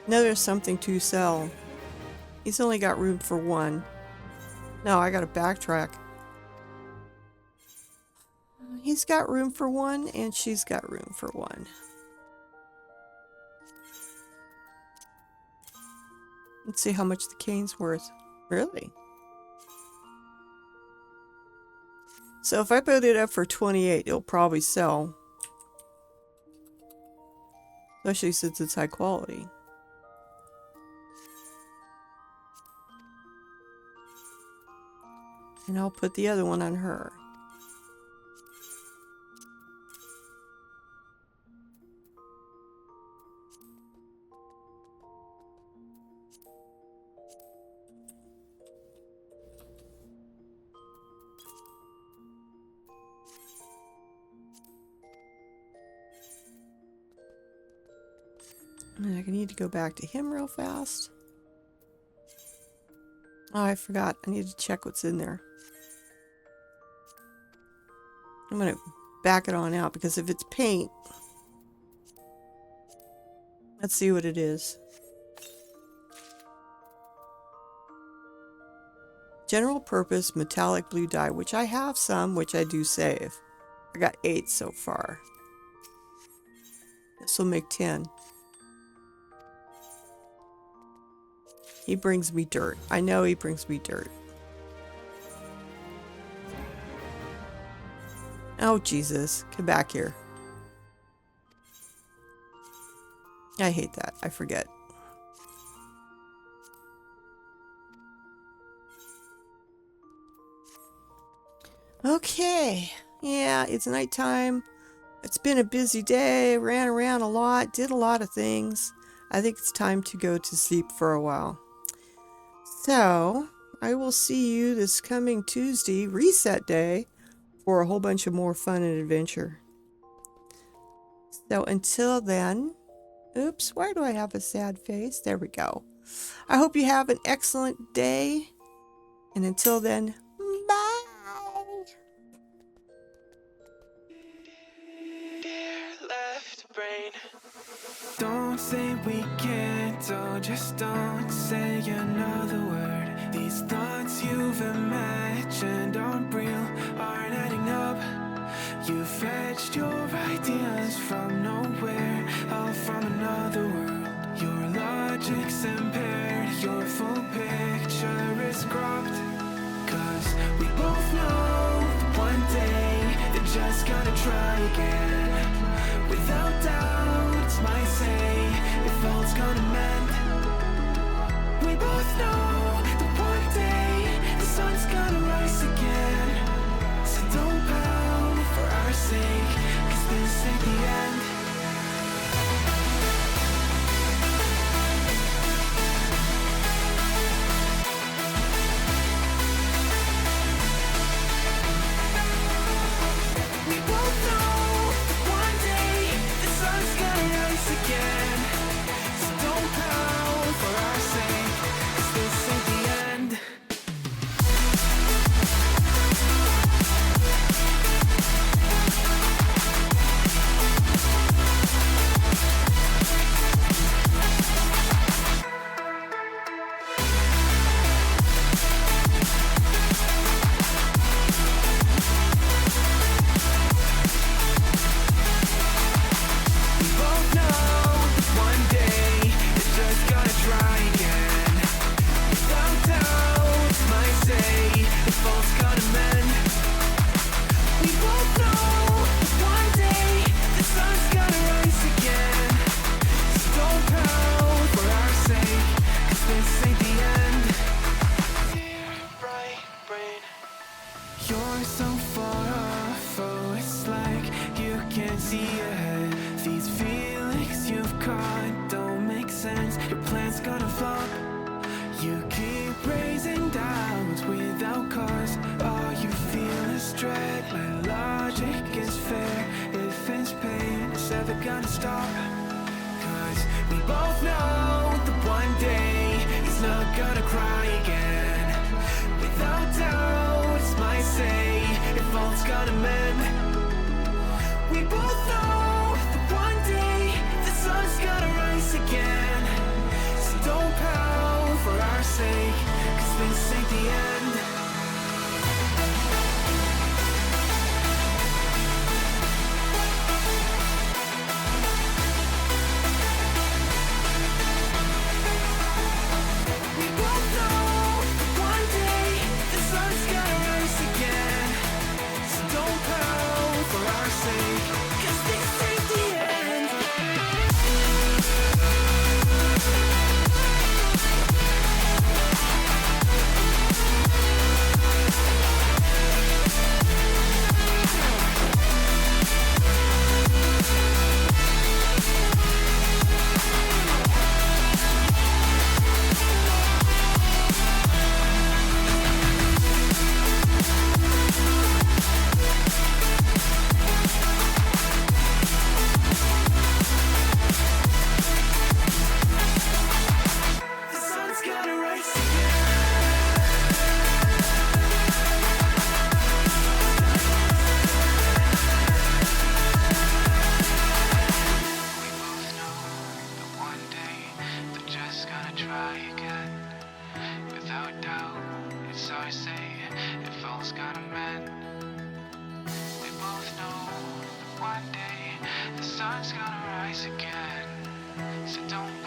Now there's something to sell. He's only got room for one. No, I gotta backtrack. He's got room for one, and she's got room for one. Let's see how much the cane's worth. Really? So if I put it up for 28, it'll probably sell. Especially since it's high quality. And I'll put the other one on her. And I need to go back to him real fast. Oh, I forgot. I need to check what's in there. I'm going to back it on out because if it's paint, let's see what it is. General purpose metallic blue dye, which I have some, which I do save. I got 8 so far. This will make 10. He brings me dirt. I know he brings me dirt. Oh, Jesus. Come back here. I hate that. I forget. Okay. Yeah, it's nighttime. It's been a busy day. Ran around a lot. Did a lot of things. I think it's time to go to sleep for a while. So, I will see you this coming Tuesday, reset day, for a whole bunch of more fun and adventure. So until then, oops, why do I have a sad face? There we go. I hope you have an excellent day. And until then, bye. Dear left brain. Don't say we can't, oh, just don't say another word. These thoughts you've imagined aren't real, aren't adding up. You fetched your ideas from nowhere, all from another world. Your logic's impaired, your full picture is cropped. Cause we both know that one day they're just gonna try again. Without doubt, it's my say, if all's gonna mend. We both know that one day the sun's gonna rise again. You're so far off, oh, it's like you can't see ahead. These feelings you've caught don't make sense. Your plan's gonna flop. You keep raising doubts without cause. All you feel is dread. My logic is fair. If it's pain, it's ever gonna stop. Cause we both know that one day he's not gonna cry again. Without doubt, it's my say, if all's gonna mend. We both know that one day the sun's gonna rise again. So don't pout for our sake, cause this ain't the end. We both know that one day the sun's gonna rise again. So don't pout for our sake, cause this ain't the end. The sun's gonna rise again. We both know that one day they're just gonna try again. Without doubt, it's our say, if all's gonna mend. We both know that one day the sun's gonna rise again. So don't